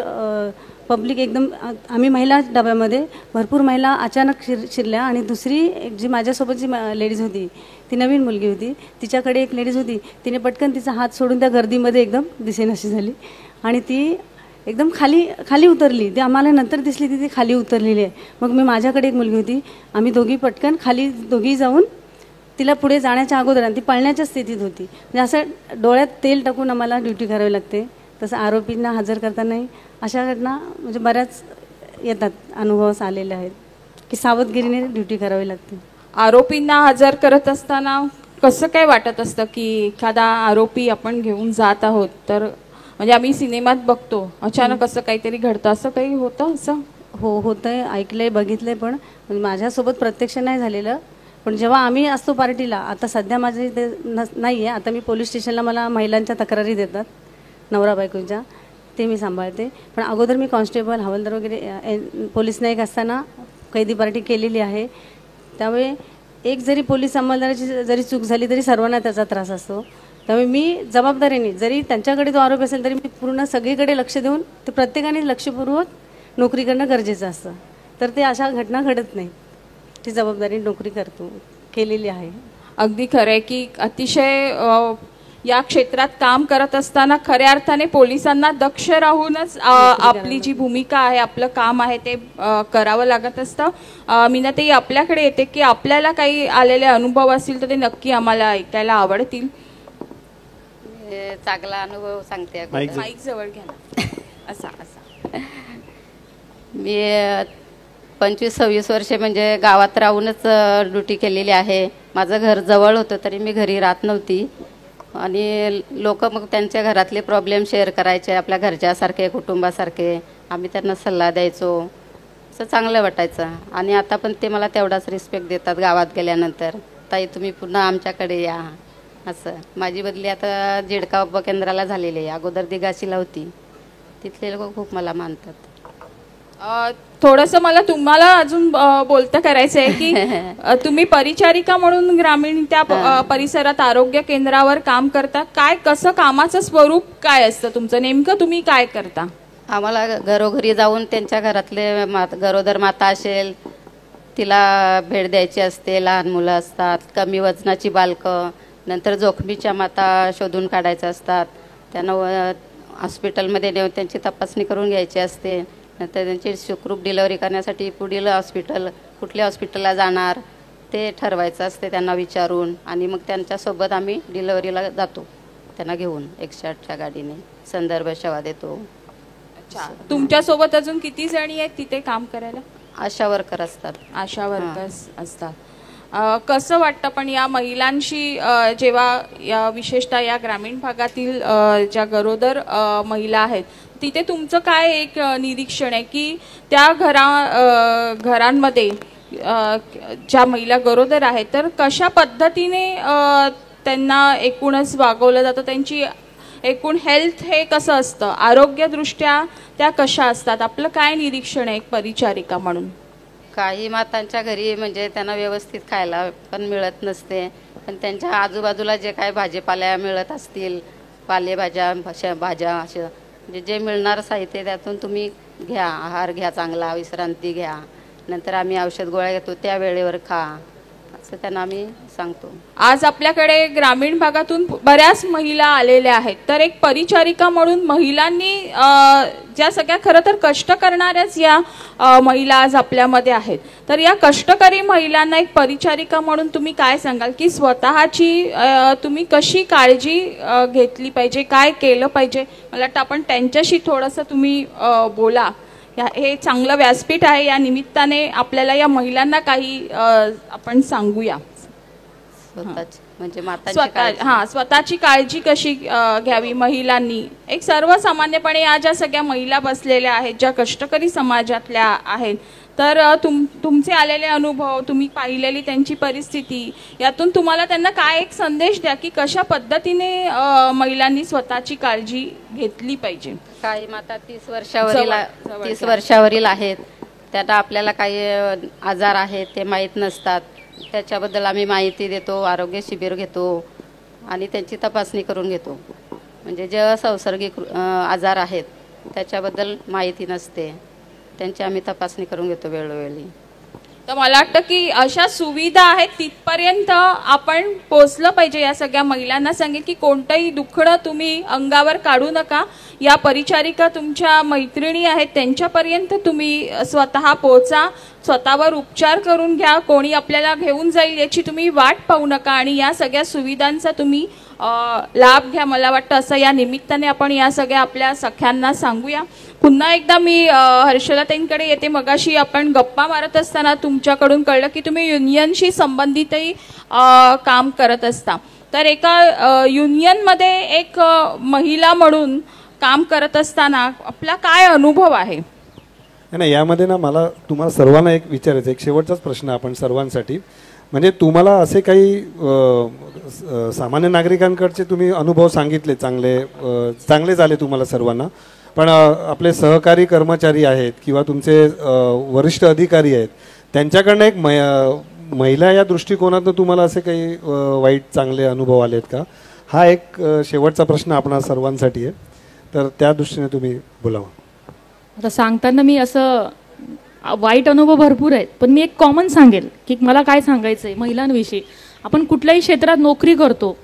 पब्लिक एकदम, आम्ही महिला डब्यामध्ये भरपूर महिला अचानक शिरल्या आणि दुसरी एक जी माझ्यासोबतची लेडीज होती, ती नवीन मुलगी होती, तिच्याकडे एक लेडीज होती, तिने पटकन तिचा हात सोडून त्या गर्दीमध्ये एकदम दिसेनाशी झाली आणि ती एकदम खाली उतरली. ती आम्हाला नंतर दिसली ती खाली उतरलेली आहे. मग मी, माझ्याकडे एक मुलगी होती, आम्ही दोघी पटकन खाली दोघी जाऊन तिला पुढे जाण्याच्या अगोदर, आणि ती पळण्याच्या स्थितीत होती, म्हणजे असं डोळ्यात तेल टाकून आम्हाला ड्युटी करावी लागते. तसं आरोपींना हजर करतानाही अशा घटना म्हणजे बऱ्याच येतात, अनुभवास आलेले आहेत की सावधगिरीने ड्युटी करावी लागते. आरोपींना हजर करत असताना कसं काय वाटत असतं की एखादा आरोपी आपण घेऊन जात आहोत तर, म्हणजे आम्ही सिनेमात बघतो अचानक असं काहीतरी घडतं, असं काही होतं? असं होतंय, ऐकलंय, बघितलंय, पण माझ्यासोबत प्रत्यक्ष नाही झालेलं. पण जेव्हा आम्ही असतो पार्टीला, आता सध्या माझे इथे नाही आहे, आता मी पोलीस स्टेशनला मला महिलांच्या तक्रारी देतात नवरा बायकोच्या, ते मी सांभाळते. पण अगोदर मी कॉन्स्टेबल, हवालदार वगैरे पोलीस नाईक असताना कैदी पार्टी केलेली आहे. त्यामुळे एक जरी पोलीस अंमलदाराची जरी चूक झाली तरी सर्वांना त्याचा त्रास असतो. त्यामुळे मी जबाबदारीने, जरी त्यांच्याकडे तो आरोप असेल तरी मी पूर्ण सगळीकडे लक्ष देऊन ते प्रत्येकाने लक्षपूर्वक नोकरी करणं गरजेचं असतं, तर ते अशा घटना घडत नाही. ती जबाबदारी नोकरी केलेली आहे. अगदी खरं आहे की अतिशय या क्षेत्रात काम करत असताना खऱ्या अर्थाने पोलिसांना दक्ष राहूनच आपली जी भूमिका आहे, आपलं काम आहे ते करावं लागत असतं. मीनाताई, आपल्याकडे येते की आपल्याला काही आलेले अनुभव असतील तर ते नक्की आम्हाला ऐकायला आवडतील. चांगला अनुभव सांगते. माईक जवळ घ्या. असा मी 25-26 वर्षे म्हणजे गावात राहूनच ड्युटी केलेली आहे. माझं घर जवळ होतं तरी मी घरी राहत नव्हती आणि लोक मग त्यांच्या घरातले प्रॉब्लेम शेअर करायचे, आपल्या घरच्यासारखे, कुटुंबासारखे. आम्ही त्यांना सल्ला द्यायचो, असं चांगलं वाटायचं. आणि आता पण ते मला तेवढाच रिस्पेक्ट देतात गावात गेल्यानंतर. ताई तुम्ही पुन्हा आमच्याकडे या, असं. माझी बदली आता जेडका उपकेंद्राला झालेली आहे, अगोदर दिगाशीला होती. तिथले लोक खूप मला मानतात. थोडंसं मला तुम्हाला अजून बोलतं करायचं आहे की तुम्ही परिचारिका म्हणून ग्रामीण त्या परिसरात आरोग्य केंद्रावर काम करता. काय कसं कामाचं स्वरूप काय असतं तुमचं, नेमकं तुम्ही काय करता? आम्हाला घरोघरी जाऊन त्यांच्या घरातले गरोदर माता असेल तिला भेट द्यायची असते. लहान मुलं असतात, कमी वजनाची बालकं, नंतर जोखमीच्या माता शोधून काढायच्या असतात. त्यांना हॉस्पिटलमध्ये नेऊन त्यांची तपासणी करून घ्यायची असते. नंतर त्यांची सुखरूप डिलिव्हरी करण्यासाठी पुढील कुठल्या हॉस्पिटलला जाणार ते ठरवायचं असते त्यांना विचारून. आणि मग त्यांच्यासोबत आम्ही डिलिव्हरीला जातो त्यांना घेऊन 108च्या गाडीने, संदर्भ सेवा देतो. अच्छा, तुमच्यासोबत अजून किती जणी आहेत तिथे काम करायला? आशा वर्कर असतात. आशा वर्कर्स असतात. कसं वाटतं पण या महिलांशी जेव्हा विशेषतः या ग्रामीण भागातील ज्या गरोदर महिला आहेत तिथे तुमचं काय एक निरीक्षण आहे की त्या घरांमध्ये ज्या महिला गरोदर आहेत तर कशा पद्धतीने त्यांना एकूणच वागवलं जातं, त्यांची एकूण हेल्थ हे कसं असतं, आरोग्यदृष्ट्या त्या कशा असतात? आपलं काय निरीक्षण आहे एक परिचारिका म्हणून? काही मातांच्या घरी म्हणजे त्यांना व्यवस्थित खायला पण मिळत नसते, पण त्यांच्या आजूबाजूला जे काय भाजीपाल्या मिळत असतील, पालेभाज्या भाज्या अशा म्हणजे जे मिळणार साहित्य त्यातून तुम्ही घ्या, आहार घ्या, चांगला विश्रांती घ्या, नंतर आम्ही औषध गोळ्या घेतो त्या वेळेवर खा, असं त्यांना आम्ही सांगतो. आज आपल्याकडे ग्रामीण भागातून बऱ्याच महिला आलेल्या आहेत, तर एक परिचारिका म्हणून महिलांनी ज्या सगळ्या खरं तर कष्ट करणाऱ्याच या महिला आज आपल्यामध्ये आहेत, तर या कष्टकरी महिलांना एक परिचारिका म्हणून तुम्ही काय सांगाल की स्वतःची तुम्ही कशी काळजी घेतली पाहिजे, काय केलं पाहिजे? मला वाटतं आपण त्यांच्याशी थोडंसं तुम्ही बोला. हे चांगलं व्यासपीठ आहे, या निमित्ताने आपल्याला या महिलांना काही आपण सांगूया. म्हणजे स्वतःची काळजी कशी घ्यावी महिलांनी. एक सर्वसामान्यपणे या ज्या सगळ्या महिला बसलेल्या आहेत ज्या कष्टकरी समाजातल्या आहेत, तर तुमचे आलेले अनुभव, तुम्ही पाहिलेली त्यांची परिस्थिती, यातून तुम्हाला त्यांना काय एक संदेश द्या की कशा पद्धतीने महिलांनी स्वतःची काळजी घेतली पाहिजे. काही माता 30 वर्षावरील आहेत, त्यांना आपल्याला काही आजार आहेत ते माहीत नसतात, त्याच्याबद्दल आम्ही माहिती देतो, आरोग्य शिबिर घेतो आणि त्यांची तपासणी करून घेतो. म्हणजे जे संसर्गिक आजार आहेत त्याच्याबद्दल माहिती नसते, त्यांची आम्ही तपासणी करून घेतो वेळोवेळी. तर मला वाटतं की अशा सुविधा आहेत तिथपर्यंत आपण पोचलं पाहिजे. या सगळ्या महिलांना सांगेल की कोणतंही दुखणं तुम्ही अंगावर काढू नका. या परिचारिका तुमच्या मैत्रिणी आहेत, त्यांच्यापर्यंत तुम्ही स्वतः पोचा, स्वतःवर उपचार करून घ्या. कोणी आपल्याला घेऊन जाईल याची तुम्ही वाट पाहू नका आणि या सगळ्या सुविधांचा तुम्ही लाभ घ्या. मला वाटतं असं या निमित्ताने आपण या सगळ्या आपल्या सख्यांना सांगूया. पुन्हा एकदा मी हर्षलताईंकडे येते. मगाशी आपण गप्पा मारत असताना तुमच्याकडून कळलं की तुम्ही युनियनशी संबंधितही काम करत असता. तर एका युनियनमध्ये एक महिला म्हणून काम करत असताना आपला काय अनुभव आहे? नाही, यामध्ये ना मला तुम्हाला सर्वांना एक विचारायचं, एक शेवटचाच प्रश्न आपण सर्वांसाठी. म्हणजे तुम्हाला असे काही सामान्य नागरिकांकडचे तुम्ही अनुभव सांगितले, चांगले झाले तुम्हाला सर्वांना, पण आपले सहकारी कर्मचारी आहेत किंवा तुमचे वरिष्ठ अधिकारी आहेत त्यांच्याकडनं एक महिला या दृष्टिकोनातून तुम्हाला असे काही वाईट चांगले अनुभव आलेत का? हा एक शेवटचा प्रश्न आपणा सर्वांसाठी आहे, तर त्या दृष्टीने तुम्ही बोलावं. आता सांगताना मी असं वाईट अनुभव भरपूर आहेत, पण मी एक कॉमन सांगेल की मला काय सांगायचं आहे महिलांविषयी. आपण कुठल्याही क्षेत्रात नोकरी करतो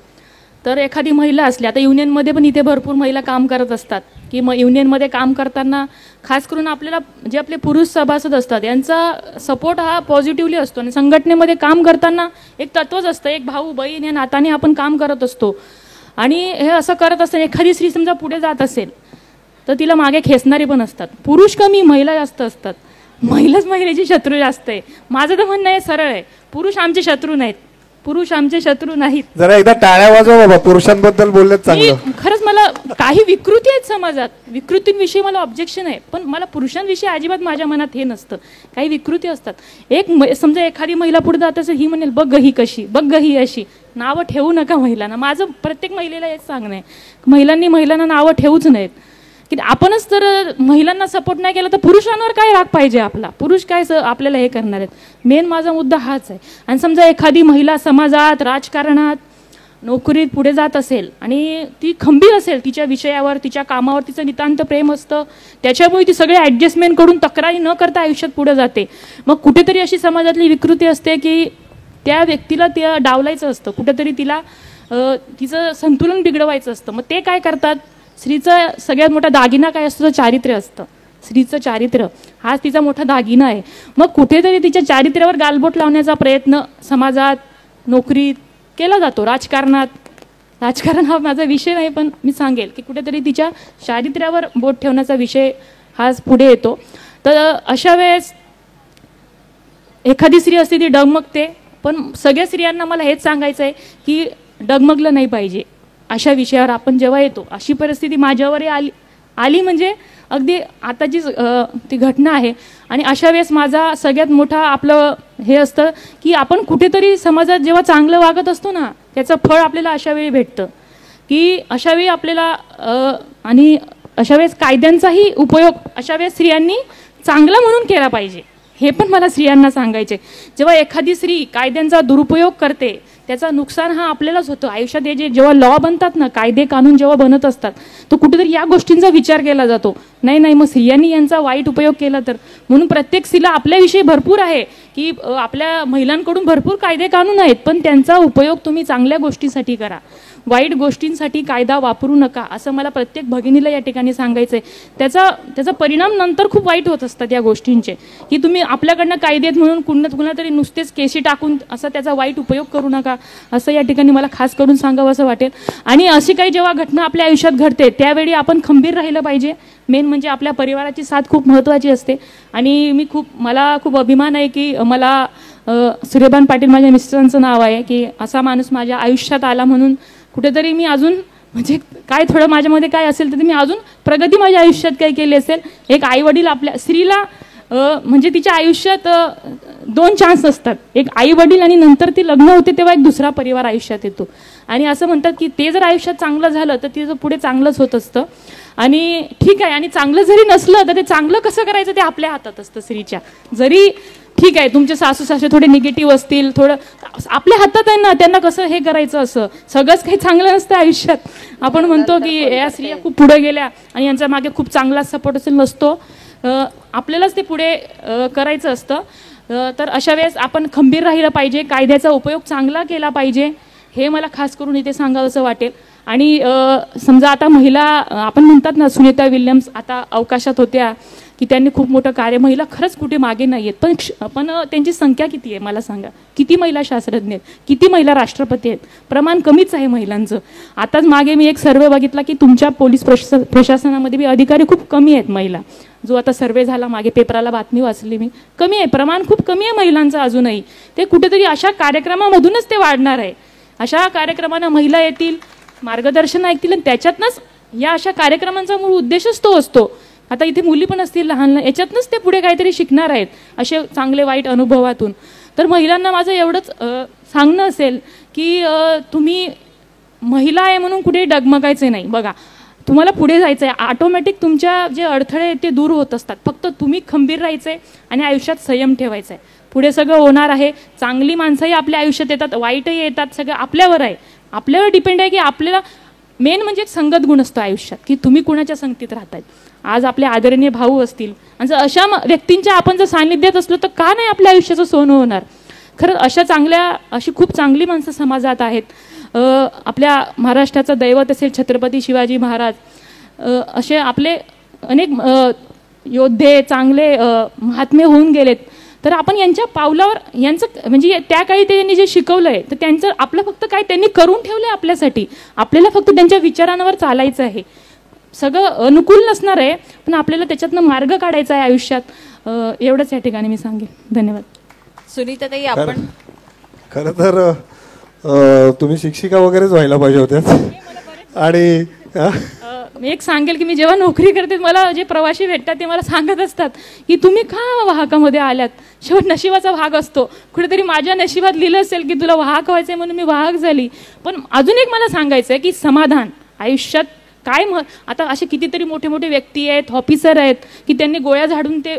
तर एखादी महिला असली, आता युनियनमध्ये पण इथे भरपूर महिला काम करत असतात की युनियनमध्ये काम करताना खास करून आपल्याला जे आपले पुरुष सभासद असतात यांचा सपोर्ट हा पॉझिटिव्हली असतो आणि संघटनेमध्ये काम करताना एक तत्वच असतं, एक भाऊ बहीण या नात्याने आपण काम करत असतो. आणि हे असं करत असताना एखादी स्त्री समजा पुढे जात असेल तर तिला मागे खेचणारे पण असतात. पुरुष कमी, महिला जास्त असतात. महिलाच महिलेची शत्रू जास्त आहे. माझं तर म्हणणं हे सरळ आहे, पुरुष आमचे शत्रू नाहीत, पुरुष आमचे शत्रू नाहीत. जरा एकदा टाळ्या वाजवा बाबा, पुरुषांबद्दल बोललेत चांगलं. खरंच मला काही विकृती आहेत समाजात, विकृतींविषयी मला ऑब्जेक्शन आहे, पण मला पुरुषांविषयी अजिबात माझ्या मनात हे नसतं. काही विकृती असतात. समजा एखादी महिला पुढे जात असेल, ही म्हणेल बघ ही कशी, बघ ही अशी. नावं ठेवू नका महिलांना. माझं प्रत्येक महिलेला एक सांगणं आहे, महिलांना नावं ठेवूच नाहीत. की आपणच तर महिलांना सपोर्ट नाही केला तर पुरुषांवर काय राग पाहिजे आपला, पुरुष काय आपल्याला हे करणार आहेत. मेन माझा मुद्दा हाच आहे. आणि समजा एखादी महिला समाजात, राजकारणात, नोकरीत पुढे जात असेल आणि ती खंबीर असेल तिच्या विषयावर, तिच्या कामावर तिचं नितांत प्रेम असतं, त्याच्यामुळे ती सगळे ॲडजस्टमेंट करून तक्रारी न करता आयुष्यात पुढे जाते. मग कुठेतरी अशी समाजातली विकृती असते की त्या व्यक्तीला ते डावलायचं असतं, कुठेतरी तिला तिचं संतुलन बिघडवायचं असतं. मग ते काय करतात, स्त्रीचं सगळ्यात मोठा दागिना काय असतो, चारित्र्य असतं. स्त्रीचं चारित्र्य हाच तिचा मोठा दागिना आहे. मग कुठेतरी तिच्या चारित्र्यावर गालबोट लावण्याचा प्रयत्न समाजात, नोकरीत केला जातो. राजकारण हा माझा विषय नाही, पण मी सांगेल की कुठेतरी तिच्या चारित्र्यावर बोट ठेवण्याचा विषय हाच पुढे येतो. तर अशा वेळेस एखादी स्त्री असते ती डगमगते, पण सगळ्या स्त्रियांना मला हेच सांगायचं आहे की डगमगलं नाही पाहिजे. अशा विषयावर आपण जेव्हा येतो, अशी परिस्थिती माझ्यावरही आली म्हणजे अगदी आताची ती घटना आहे. आणि अशा वेळेस माझा सगळ्यात मोठा आपलं हे असतं की आपण कुठेतरी समाजात जेव्हा चांगलं वागत असतो ना, त्याचं फळ आपल्याला अशा वेळी भेटतं की अशा वेळी आपल्याला आणि अशा वेळेस कायद्यांचाही उपयोग अशा वेळेस स्त्रियांनी चांगला म्हणून केला पाहिजे. हे पण मला स्त्रियांना सांगायचे. जेव्हा एखादी स्त्री कायद्यांचा दुरुपयोग करते त्याचा नुकसान हा आपल्यालाच होतो आयुष्यात. हे जेव्हा लॉ बनतात ना, कायदे कानून जेव्हा बनत असतात, तर कुठेतरी या गोष्टींचा विचार केला जातो. नाही मग स्त्रियांनी यांचा वाईट उपयोग केला तर. म्हणून प्रत्येक स्त्रीला आपल्याविषयी भरपूर आहे की आपल्या महिलांकडून भरपूर कायदे कानून आहेत, पण त्यांचा उपयोग तुम्ही चांगल्या गोष्टीसाठी करा, वाईट गोष्टींसाठी कायदा वापरू नका, असं मला प्रत्येक भगिनीला या ठिकाणी सांगायचं आहे. त्याचा परिणाम नंतर खूप वाईट होत असतात या गोष्टींचे, की तुम्ही आपल्याकडनं कायदे आहेत म्हणून कुणा तरी नुसतेच केसी टाकून असा त्याचा वाईट उपयोग करू नका, असं या ठिकाणी मला खास करून सांगावं असं वाटेल. आणि अशी काही जेव्हा घटना आपल्या आयुष्यात घडते त्यावेळी आपण खंबीर राहिलं पाहिजे. मेन म्हणजे आपल्या परिवाराची साथ खूप महत्त्वाची असते. आणि मला खूप अभिमान आहे की मला सूर्यभान पाटील माझ्या मिस्टरांचं नाव आहे की असा माणूस माझ्या आयुष्यात आला म्हणून कुठेतरी मी अजून म्हणजे काय थोडं माझ्यामध्ये काय असेल तर मी अजून प्रगती माझ्या आयुष्यात काही केली असेल. एक आईवडील आपल्या स्त्रीला म्हणजे तिच्या आयुष्यात 2 चान्स असतात, एक आई वडील आणि नंतर ती लग्न होते तेव्हा एक दुसरा परिवार आयुष्यात येतो. आणि असं म्हणतात की ते जर आयुष्यात चांगलं झालं तर तिचं पुढे चांगलंच होत असतं. आणि ठीक आहे, आणि चांगलं जरी नसलं तर ते चांगलं कसं करायचं ते आपल्या हातात असतं स्त्रीच्या. जरी ठीक आहे तुमचे सासू सासरे थोडे निगेटिव्ह असतील, थोडं आपल्या हातात आहे ना त्यांना कसं हे करायचं, असं सगळंच काही चांगलं नसतं आयुष्यात. आपण म्हणतो की या स्त्रिया खूप पुढे गेल्या आणि यांच्या मागे खूप चांगला सपोर्ट असेल, नसतो, आपल्यालाच ते पुढे करायचं असतं. तर अशा वेळेस आपण खंबीर राहिलं पाहिजे, कायद्याचा उपयोग चांगला केला पाहिजे, हे मला खास करून इथे सांगावं असं वाटेल. आणि समजा आता महिला आपण म्हणतात ना, सुनीता विल्यम्स आता अवकाशात होत्या की त्यांनी खूप मोठं कार्य, महिला खरंच कुठे मागे नाही आहेत, पण त्यांची संख्या किती आहे मला सांगा. किती महिला शास्त्रज्ञ आहेत, किती महिला राष्ट्रपती आहेत, प्रमाण कमीच आहे महिलांचं. आताच मागे मी एक सर्वे बघितला की तुमच्या पोलीस प्रशासनामध्ये बी अधिकारी खूप कमी आहेत महिला, जो आता सर्वे झाला मागे पेपराला बातमी वाचली मी, कमी आहे, प्रमाण खूप कमी आहे महिलांचं अजूनही. ते कुठेतरी अशा कार्यक्रमामधूनच ते वाढणार आहे. अशा कार्यक्रमांना महिला येतील, मार्गदर्शन ऐकतील आणि त्याच्यातनंच या अशा कार्यक्रमांचा मूळ उद्देशच तो असतो. आता इथे मुली पण असतील लहान, याच्यातनंच ते पुढे काहीतरी शिकणार आहेत असे चांगले वाईट अनुभवातून. तर महिलांना माझं एवढंच सांगणं असेल की तुम्ही महिला आहे म्हणून कुठे डगमगायचे नाही. बघा तुम्हाला पुढे जायचं आहे, ऑटोमॅटिक तुमच्या जे अडथळे आहेत ते दूर होत असतात. फक्त तुम्ही खंबीर राहायचं आहे आणि आयुष्यात संयम ठेवायचा आहे. पुढे सगळं होणार आहे. चांगली माणसंही आपल्या आयुष्यात येतात, वाईटही येतात, सगळं आपल्यावर आहे. आपल्यावर डिपेंड आहे की आपल्याला मेन म्हणजे एक संगत गुण असतो आयुष्यात की तुम्ही कुणाच्या संगतीत राहतायत. आज आपले आदरणीय भाऊ असतील आणि जर अशा व्यक्तींच्या आपण जर सान्निध्यात असलो तर का नाही आपल्या आयुष्याचं सोनं होणार. खरं अशी खूप चांगली माणसं समाजात आहेत. आपल्या महाराष्ट्राचं दैवत असेल छत्रपती शिवाजी महाराज, असे आपले अनेक योद्धे चांगले महात्मे होऊन गेलेत. तर आपण यांच्या पावलावर यांचं म्हणजे त्या काळी त्यांनी जे शिकवलंय तर त्यांचं आपलं फक्त काय त्यांनी करून ठेवलंय आपल्यासाठी, आपल्याला फक्त त्यांच्या विचारांवर चालायचं आहे. सगळं अनुकूल नसणार आहे पण आपल्याला त्याच्यातनं मार्ग काढायचा आहे आयुष्यात. एवढंच या ठिकाणी मी सांगेन. धन्यवाद. सुनीताताई, आपण खरं तर तुम्ही शिक्षिका वगैरेच व्हायला पाहिजे होत्या. आणि मी एक सांगेल की मी जेव्हा नोकरी करते मला जे प्रवासी भेटतात ते मला सांगत असतात की तुम्ही का वाहकामध्ये आल्यात. शेवट नशिबाचा भाग असतो. कुठेतरी माझ्या नशिबात लिहिलं असेल की तुला वाहक व्हायचंय म्हणून मी वाहक झाली. पण अजून एक मला सांगायचं आहे की समाधान आयुष्यात काय आता असे कितीतरी मोठे मोठे व्यक्ती आहेत, ऑफिसर आहेत, की त्यांनी गोळ्या झाडून ते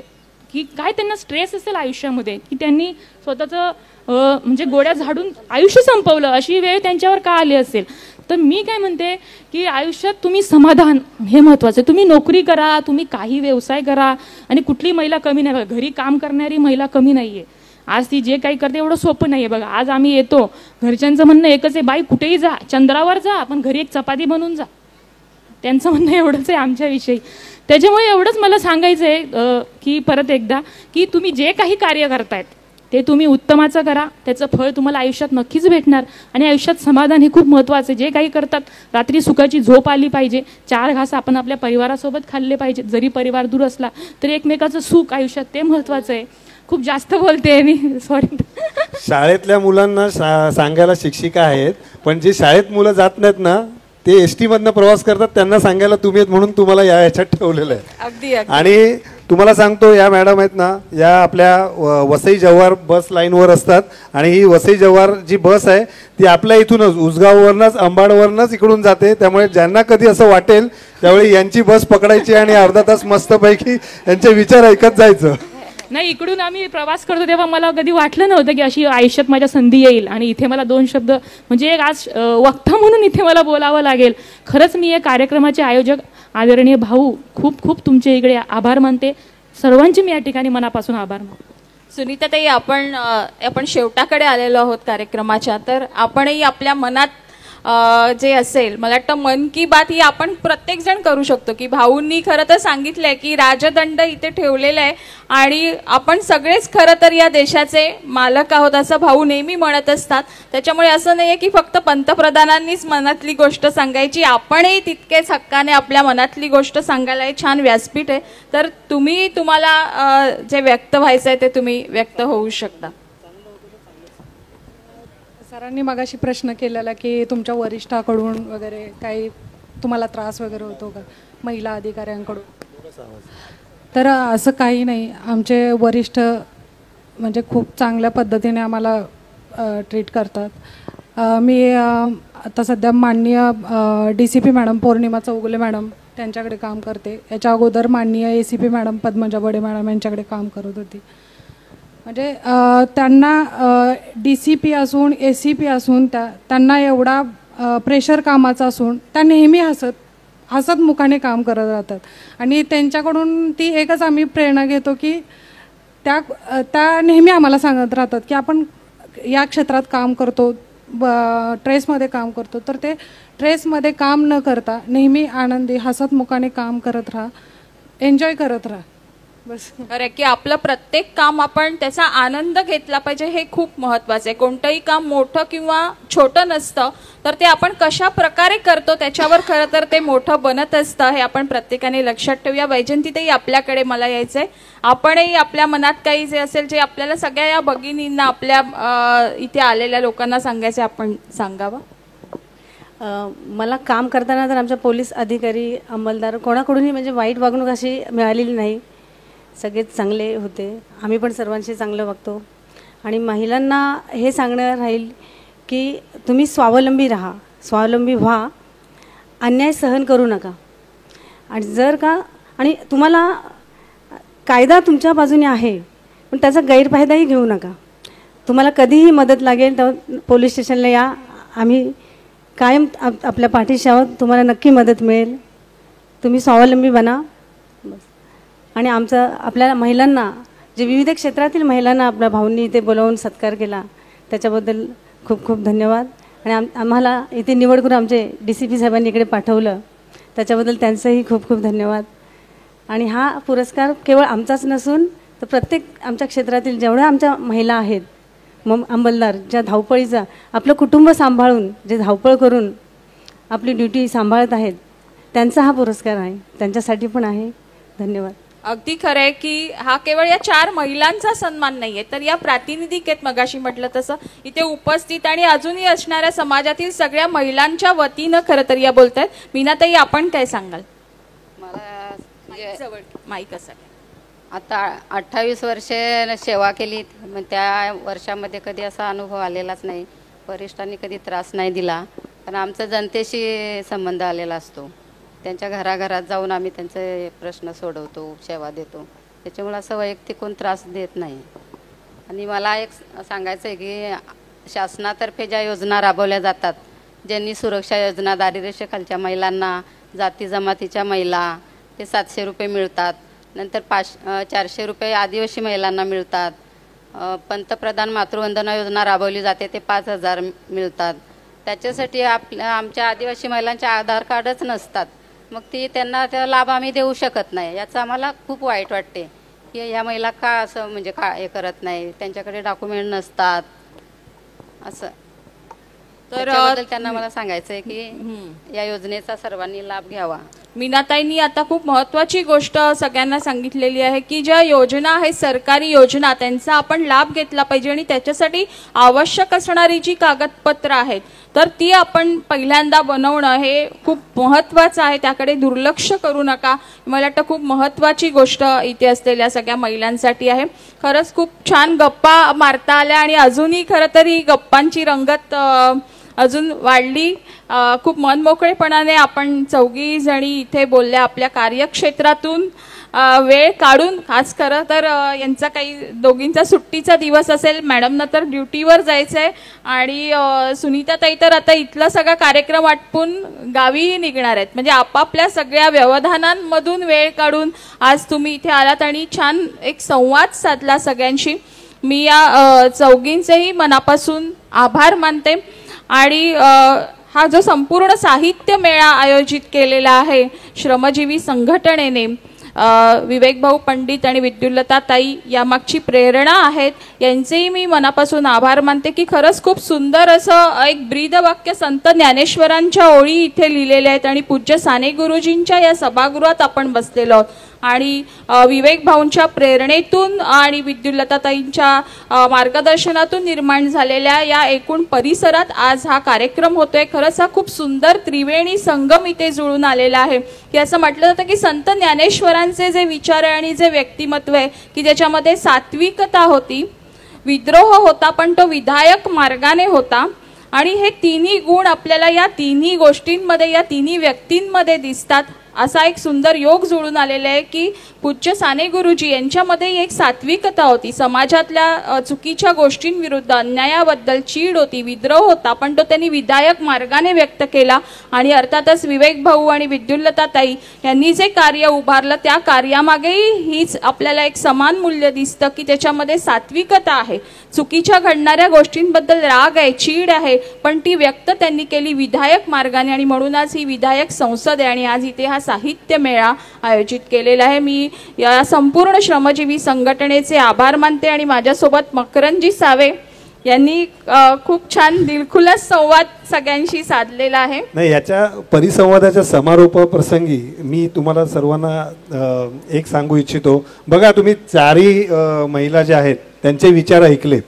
की काय त्यांना स्ट्रेस असेल आयुष्यामध्ये की त्यांनी स्वतःचं म्हणजे गोळ्या झाडून आयुष्य संपवलं, अशी वेळ त्यांच्यावर का आली असेल. तर मी काय म्हणते की आयुष्यात तुम्ही समाधान हे महत्त्वाचं आहे. तुम्ही नोकरी करा, तुम्ही काही व्यवसाय करा, आणि कुठली महिला कमी नाही बघा. घरी काम करणारी महिला कमी नाही आहे. आज ती जे काही करते एवढं सोपं नाही आहे बघा. आज आम्ही येतो, घरच्यांचं म्हणणं एकच आहे, बाई कुठेही जा, चंद्रावर जा, पण घरी एक चपाती बनवून जा. त्यांचं म्हणणं एवढंच आहे आमच्याविषयी. त्याच्यामुळे एवढंच मला सांगायचं आहे की परत एकदा की तुम्ही जे काही कार्य करतायत ते तुम्ही उत्तमाचं करा, त्याचं फळ तुम्हाला आयुष्यात नक्कीच भेटणार. आणि आयुष्यात समाधान हे खूप महत्त्वाचं आहे. जे काही करतात, रात्री सुखाची झोप आली पाहिजे, 4 घास आपण आपल्या परिवारासोबत खाल्ले पाहिजे. जरी परिवार दूर असला तरी एकमेकाचं सुख आयुष्यात ते महत्त्वाचं आहे. खूप जास्त बोलते मी, सॉरी. शाळेतल्या मुलांना सांगायला शिक्षिका आहेत, पण जे शाळेत मुलं जात नाहीत ना, ते एसटी मधनं प्रवास करतात, त्यांना सांगायला तुम्ही आहेत, म्हणून तुम्हाला याच्यात ठेवलेलं आहे. अगदी. आणि तुम्हाला सांगतो, या मॅडम आहेत ना, या आपल्या वसई जव्हार बस लाईनवर असतात. आणि ही वसई जव्हार जी बस आहे ती आपल्या इथूनच उसगाववरनंच अंबाडवरनंच इकडून जाते. त्यामुळे ज्यांना कधी असं वाटेल त्यावेळी यांची बस पकडायची आणि अर्धा तास मस्तपैकी यांचे विचार ऐकत जायचं. नाही, इकडून आम्ही प्रवास करतो तेव्हा मला कधी वाटलं नव्हतं की अशी आयुष्यात माझ्या संधी येईल आणि इथे मला 2 शब्द म्हणजे एक आज वक्ता म्हणून इथे मला बोलावं लागेल. खरंच मी या कार्यक्रमाचे आयोजक आदरणीय भाऊ खूप खूप तुमचे इकडे आभार मानते. सर्वांचे मी या ठिकाणी मनापासून आभार मानते. सुनीताताई, आपण शेवटाकडे आलेलो आहोत कार्यक्रमाच्या. तर आपणही आपल्या मनात जे असेल, मला वाटतं मन की बात ही आपण प्रत्येक जण करू शकतो. की भाऊंनी खरं तर सांगितलंय की राजदंड इथे ठेवलेला आहे आणि आपण सगळेच खरं तर या देशाचे मालक आहोत असं भाऊ नेहमी म्हणत असतात. त्याच्यामुळे असं नाहीये की फक्त पंतप्रधानांनीच मनातली गोष्ट सांगायची, आपणही तितकेच हक्काने आपल्या मनातली गोष्ट सांगायला हे छान व्यासपीठ आहे. तर तुम्हाला जे व्यक्त व्हायचं आहे ते तुम्ही व्यक्त होऊ शकता. सरांनी मगाशी प्रश्न केलेला की तुमच्या वरिष्ठाकडून वगैरे काही तुम्हाला त्रास वगैरे होतो का महिला अधिकाऱ्यांकडून? तर असं काही नाही. आमचे वरिष्ठ म्हणजे खूप चांगल्या पद्धतीने आम्हाला ट्रीट करतात. मी आता सध्या माननीय DCP मॅडम पौर्णिमा चौगुले मॅडम त्यांच्याकडे काम करते. याच्या अगोदर माननीय ACP मॅडम पद्मजा बडे मॅडम यांच्याकडे काम करत होती. म्हणजे त्यांना DCP असून ACP असून त्यांना एवढा प्रेशर कामाचा असून त्या नेहमी हसत मुखाने काम करत राहतात. आणि त्यांच्याकडून ती एकच आम्ही प्रेरणा घेतो की त्या नेहमी आम्हाला सांगत राहतात की आपण या क्षेत्रात काम करतो, ट्रेसमध्ये काम करतो, तर ते ट्रेसमध्ये काम न करता नेहमी आनंदी हसत मुखाने काम करत राहा, एन्जॉय करत राहा. बस. अरे की आपलं प्रत्येक काम आपण त्याचा आनंद घेतला पाहिजे, हे खूप महत्वाचं आहे. कोणतंही काम मोठं किंवा छोटं नसतं, तर ते आपण कशा प्रकारे करतो त्याच्यावर खरं तर ते मोठं बनत असतं. हे आपण प्रत्येकाने लक्षात ठेवूया. वैजंतीताई, आपल्याकडे मला यायचंय. आपणही आपल्या मनात काही जे असेल, जे आपल्याला सगळ्या या भगिनींना, आपल्या इथे आलेल्या लोकांना सांगायचे, आपण सांगावं. मला काम करताना तर आमच्या पोलीस अधिकारी, अंमलदार कोणाकडूनही म्हणजे वाईट वागणूक अशी मिळालेली नाही. सगळेच चांगले होते. आम्ही पण सर्वांशी चांगलं वागतो. आणि महिलांना हे सांगणं राहील की तुम्ही स्वावलंबी राहा, स्वावलंबी व्हा, अन्याय सहन करू नका. आणि जर का आणि तुम्हाला कायदा तुमच्या बाजूने आहे, पण त्याचा गैरफायदाही घेऊ नका. तुम्हाला कधीही मदत लागेल तर पोलीस स्टेशनला या, आम्ही कायम आपल्या पाठीशी आहोत. तुम्हाला नक्की मदत मिळेल. तुम्ही स्वावलंबी बना. आणि आपल्याला महिलांना, जे विविध क्षेत्रातील महिलांना आपल्या भाऊंनी इथे बोलावून सत्कार केला त्याच्याबद्दल खूप खूप धन्यवाद. आणि आम्हाला इथे निवड करून आमचे DCP साहेबांनी इकडे पाठवलं त्याच्याबद्दल त्यांचंही खूप खूप धन्यवाद. आणि हा पुरस्कार केवळ आमचाच नसून तर प्रत्येक आमच्या क्षेत्रातील जेवढ्या आमच्या महिला आहेत, अंमलदार, ज्या धावपळीचा आपलं कुटुंब सांभाळून, जे धावपळ करून आपली ड्युटी सांभाळत आहेत, त्यांचा हा पुरस्कार आहे. त्यांच्यासाठी पण आहे. धन्यवाद. अगदी खरं आहे की हा केवळ या 4 महिलांचा सन्मान नाहीये, तर या प्रातिनिधिक आहेत. मगाशी म्हटलं तसं इथे उपस्थित आणि अजूनही असणाऱ्या समाजातील सगळ्या महिलांच्या वतीनं खरं तर या बोलतायत. मीनाताई, आपण काय सांगाल? मला माईक असा. आता 28 वर्षे सेवा केली, मग त्या वर्षामध्ये कधी असा अनुभव आलेलाच नाही. वरिष्ठांनी कधी त्रास नाही दिला, पण आमचा जनतेशी संबंध आलेला असतो. त्यांच्या घराघरात जाऊन आम्ही त्यांचे प्रश्न सोडवतो, सेवा देतो. त्याच्यामुळे असं वैयक्तिक कोण त्रास देत नाही. आणि मला एक सांगायचं आहे की शासनातर्फे ज्या योजना राबवल्या जातात, ज्यांनी सुरक्षा योजना, दारिद्र्यरेषेखालच्या महिलांना, जाती जमातीच्या महिला ते 700 रुपये मिळतात. नंतर 400 रुपये आदिवासी महिलांना मिळतात. पंतप्रधान मातृवंदना योजना राबवली जाते, ते 5000 मिळतात. त्याच्यासाठी आमच्या आदिवासी महिलांचे आधार कार्डच नसतात. मग त्यांना त्या लाभ आम्ही देऊ शकत नाही. याचं आम्हाला खूप वाईट वाटते की ह्या महिला का असं म्हणजे का हे करत नाही, त्यांच्याकडे डॉक्युमेंट नसतात असं. तर त्यांना मला सांगायचं आहे की या योजनेचा सर्वांनी लाभ घ्यावा. मीनाताईंनी आता खूप महत्त्वाची गोष्ट सगळ्यांना सांगितलेली आहे की ज्या योजना आहेत, सरकारी योजना, त्यांचा आपण लाभ घेतला पाहिजे आणि त्याच्यासाठी आवश्यक असणारी जी कागदपत्र आहेत तर ती आपण पहिल्यांदा बनवणं हे खूप महत्त्वाचं आहे. त्याकडे दुर्लक्ष करू नका. मला वाटतं खूप महत्त्वाची गोष्ट इथे असलेल्या सगळ्या महिलांसाठी आहे. खरंच खूप छान गप्पा मारता आल्या आणि अजूनही खरं तर ही गप्पांची रंगत अजून वाढली. खूप मनमोकळेपणाने आपण चौघी जणी इथे बोलल्या आपल्या कार्यक्षेत्रातून वेळ काढून. खास खरं तर यांचा काही दोघींचा सुट्टीचा दिवस असेल, मॅडमना तर ड्युटीवर जायचं आहे आणि सुनीताताई तर आता इथला सगळा कार्यक्रम आटपून गावीही निघणार आहेत. म्हणजे आपापल्या सगळ्या व्यवधानांमधून वेळ काढून आज तुम्ही इथे आलात आणि छान एक संवाद साधला सगळ्यांशी. मी या चौघींचेही मनापासून आभार मानते. आणि हा जो संपूर्ण साहित्य मेळा आयोजित केलेला आहे श्रमजीवी संघटनेने, विवेक भाऊ पंडित आणि विद्युल्लता ताई यामागची प्रेरणा आहेत, यांचेही मी मनापासून आभार मानते की खरंच खूप सुंदर असं एक ब्रीदवाक्य संत ज्ञानेश्वरांच्या ओळी इथे लिहिलेल्या आहेत आणि पूज्य साने गुरुजींच्या या सभागृहात आपण बसलेलो आहोत. आणि विवेक भाऊंच्या प्रेरणेतून आणि विद्युल्लताताईंच्या मार्गदर्शनातून निर्माण झालेल्या या एकूण परिसरात आज हा कार्यक्रम होतोय. खरंच हा खूप सुंदर त्रिवेणी संगम इथे जुळून आलेला आहे की असं म्हटलं जातं की संत ज्ञानेश्वरांचे जे विचार आहे आणि जे व्यक्तिमत्व आहे की ज्याच्यामध्ये सात्विकता होती, विद्रोह होता पण तो विधायक मार्गाने होता. आणि हे तिन्ही गुण आपल्याला या तिन्ही गोष्टींमध्ये, या तिन्ही व्यक्तींमध्ये दिसतात. असा एक सुंदर योग जुळून आलेला आहे की पूज्य साने गुरुजी यांच्यामध्ये एक सात्विकता होती, समाजातल्या चुकीच्या गोष्टींविरुद्ध, अन्यायाबद्दल चीड होती, विद्रोह होता पण तो त्यांनी विधायक मार्गाने व्यक्त केला. आणि अर्थातच विवेक भाऊ आणि विद्युल्लता ताई यांनी जे कार्य उभारलं त्या कार्यामागेही हीच आपल्याला एक समान मूल्य दिसतं की त्याच्यामध्ये सात्विकता आहे. चुकीच्या घडणाऱ्या गोष्टींबद्दल राग आहे, चीड आहे, पण ती व्यक्त त्यांनी केली विधायक मार्गाने. आणि म्हणून आज ही विधायक संसद आहे आणि आज इथे हा साहित्य मेळा आयोजित केलेला आहे. मी या संपूर्ण श्रमजीवी संघटनेचे आभार मानते. आणि माझ्यासोबत मकरंजी सावे यांनी खूप छान दिलखुलास संवाद सगळ्यांशी साधलेला आहे. नाही, याच्या परिसंवादाच्या समारोप प्रसंगी मी तुम्हाला सर्वांना एक सांगू इच्छितो. बघा, तुम्ही चारही महिला ज्या आहेत त्यांचे विचार ऐकले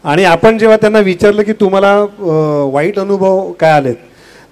आणि आपण जेव्हा त्यांना विचारलं की तुम्हाला वाईट अनुभव काय आलेत,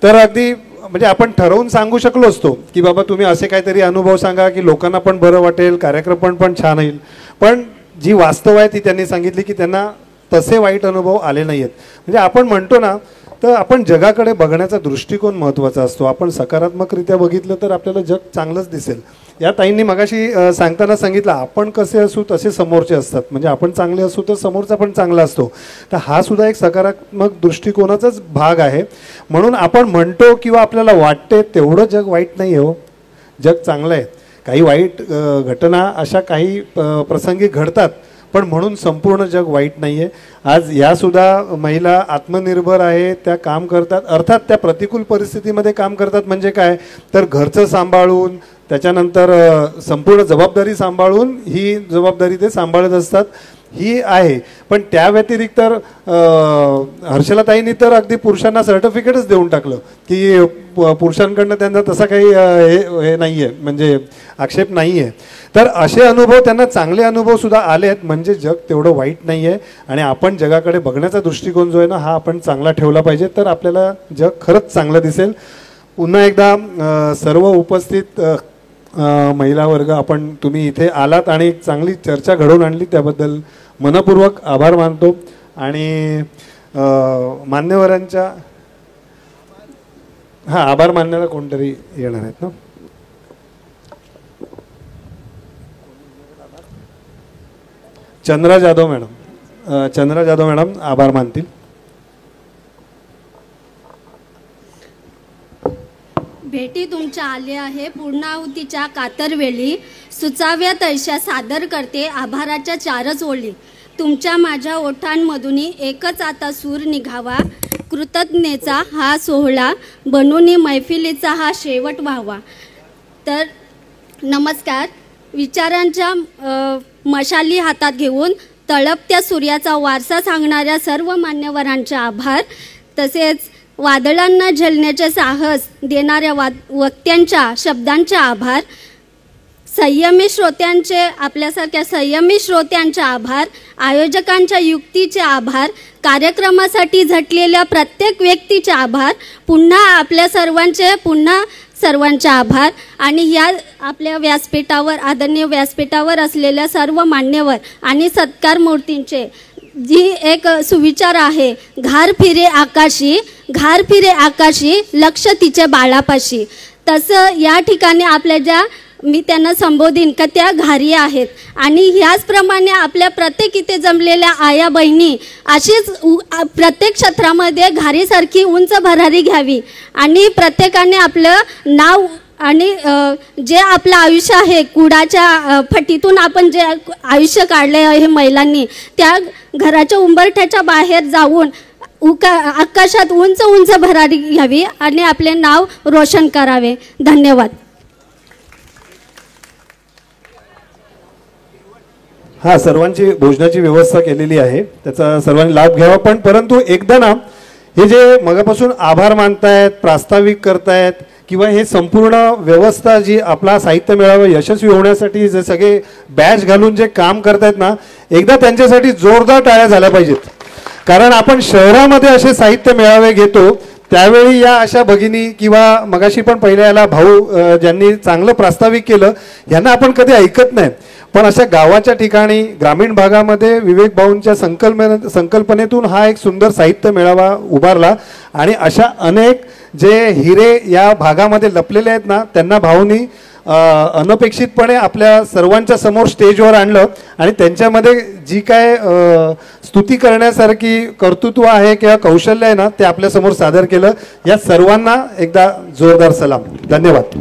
तर अगदी म्हणजे आपण ठरवून सांगू शकलो असतो की बाबा तुम्ही असे काहीतरी अनुभव सांगा की लोकांना पण बरं वाटेल, कार्यक्रम पण छान होईल. पण जी वास्तव आहे ती त्यांनी सांगितली की त्यांना तसे वाईट अनुभव आले नाही आहेत. म्हणजे आपण म्हणतो ना, तर आपण जगाकडे बघण्याचा दृष्टिकोन महत्त्वाचा असतो. आपण सकारात्मकरित्या बघितलं तर आपल्याला जग चांगलंच दिसेल. या ताईंनी मगाशी सांगताना सांगितलं आपण कसे असू तसे समोरचे असतात. म्हणजे आपण चांगले असू तर समोरचा पण चांगला असतो. तर हा सुद्धा एक सकारात्मक दृष्टिकोनाचाच भाग आहे. म्हणून आपण म्हणतो किंवा आपल्याला वाटते तेवढं जग वाईट नाही आहे. हो, जग चांगलं आहे. काही वाईट घटना अशा काही प्रसंगी घडतात, पण म्हणून संपूर्ण जग वाईट नाही आहे. आज यासुद्धा महिला आत्मनिर्भर आहे, त्या काम करतात. अर्थात त्या प्रतिकूल परिस्थितीमध्ये काम करतात. म्हणजे काय, तर घरचं सांभाळून त्याच्यानंतर संपूर्ण जबाबदारी सांभाळून ही जबाबदारी ते सांभाळत असतात, ही आहे. पण त्या व्यतिरिक्त हर्षलाताईंनी तर अगदी पुरुषांना सर्टिफिकेटच देऊन टाकलं की पुरुषांकडनं त्यांना तसा काही हे नाही आहे, म्हणजे आक्षेप नाही आहे. तर असे अनुभव, त्यांना चांगले अनुभव सुद्धा आले आहेत. म्हणजे जग तेवढं वाईट नाही आहे आणि आपण जगाकडे बघण्याचा दृष्टिकोन जो आहे ना, हा आपण चांगला ठेवला पाहिजे. तर आपल्याला जग खरंच चांगलं दिसेल. पुन्हा एकदा सर्व उपस्थित महिला वर्ग, आपण तुम्ही इथे आलात आणि एक चांगली चर्चा घडवून आणली, त्याबद्दल मनपूर्वक आभार मानतो. आणि मान्यवरांच्या आभार मानण्याला कोणतरी येणार आहेत ना. चंद्रा जाधव मॅडम, चंद्रा जाधव मॅडम आभार मानतील. भेटी तुमच्या आले आहे पूर्णाहुतीच्या कातरवेळी, सुचाव्या तैशा सादर करते आभाराच्या चारच ओळी. तुमच्या माझ्या ओठांमधून एकच आता सूर निघावा, कृतज्ञतेचा हा सोहळा बनून मैफिलीचा हा शेवट व्हावा. तर नमस्कार. विचारांच्या मशाली हातात घेऊन तळपत्या सूर्याचा वारसा सांगणाऱ्या सर्व मान्यवरांचे आभार. तसेच वादळांना झेलण्याचे साहस देणाऱ्या वक्त्यांच्या शब्दांचे आभार. संयमी श्रोत्यांचे, आपल्यासारख्या संयमी श्रोत्यांचे आभार. आयोजकांच्या युक्तीचे आभार. कार्यक्रमासाठी झटलेल्या प्रत्येक व्यक्तीचे आभार. पुन्हा आपल्या सर्वांचे आभार. आणि ह्या आपल्या व्यासपीठावर, आदरणीय व्यासपीठावर असलेल्या सर्व मान्यवर आणि सत्कार मूर्तींचे जी एक सुविचार आहे, घार फिरे आकाशी, घार फिरे आकाशी, लक्ष तिचे बाळापाशी. तसं या ठिकाणी आपल्या ज्या मी त्यांना संबोधीन का त्या घारी आहेत. आणि ह्याचप्रमाणे आपल्या प्रत्येक इथे जमलेल्या आया बहिणी अशीच प्रत्येक क्षेत्रामध्ये घारीसारखी उंच भरारी घ्यावी. आणि प्रत्येकाने आपलं नाव आणि जे आपलं आयुष्य आहे, कुडाच्या फटीतून आपण जे आयुष्य काढले आहे महिलांनी, त्या घराच्या उंबरठ्याच्या बाहेर जाऊन आकाशात उंच उंच भरारी घ्यावी आणि आपले नाव रोशन करावे. धन्यवाद. हा, सर्वांची भोजनाची व्यवस्था केलेली आहे, त्याचा सर्वांनी लाभ घ्यावा. पण परंतु एकदा ना, हे जे मगापासून आभार मानतायत, प्रास्ताविक करतायत किंवा हे संपूर्ण व्यवस्था जी आपला साहित्य मेळावा यशस्वी होण्यासाठी जे सगळे बॅच घालून जे काम करतायत ना, एकदा त्यांच्यासाठी जोरदार टाळ्या झाल्या पाहिजेत. कारण आपण शहरामध्ये असे साहित्य मेळावे घेतो त्यावेळी या अशा भगिनी किंवा मगाशी पण पहिल्या याला भाऊ ज्यांनी चांगलं प्रास्ताविक केलं यांना आपण कधी ऐकत नाही. पण अशा गावाच्या ठिकाणी ग्रामीण भागामध्ये विवेक भाऊंच्या संकल्पनेतून हा एक सुंदर साहित्य मेळावा उभारला. आणि अशा अनेक जे हिरे या भागामध्ये लपलेले आहेत ना, त्यांना भाऊनी अनपेक्षितपणे आपल्या सर्वांच्या समोर स्टेजवर आणलं आणि त्यांच्यामध्ये जी काय स्तुती करण्यासारखी कर्तृत्व आहे किंवा कौशल्य आहे ना, ते आपल्यासमोर सादर केलं. या सर्वांना एकदा जोरदार सलाम. धन्यवाद.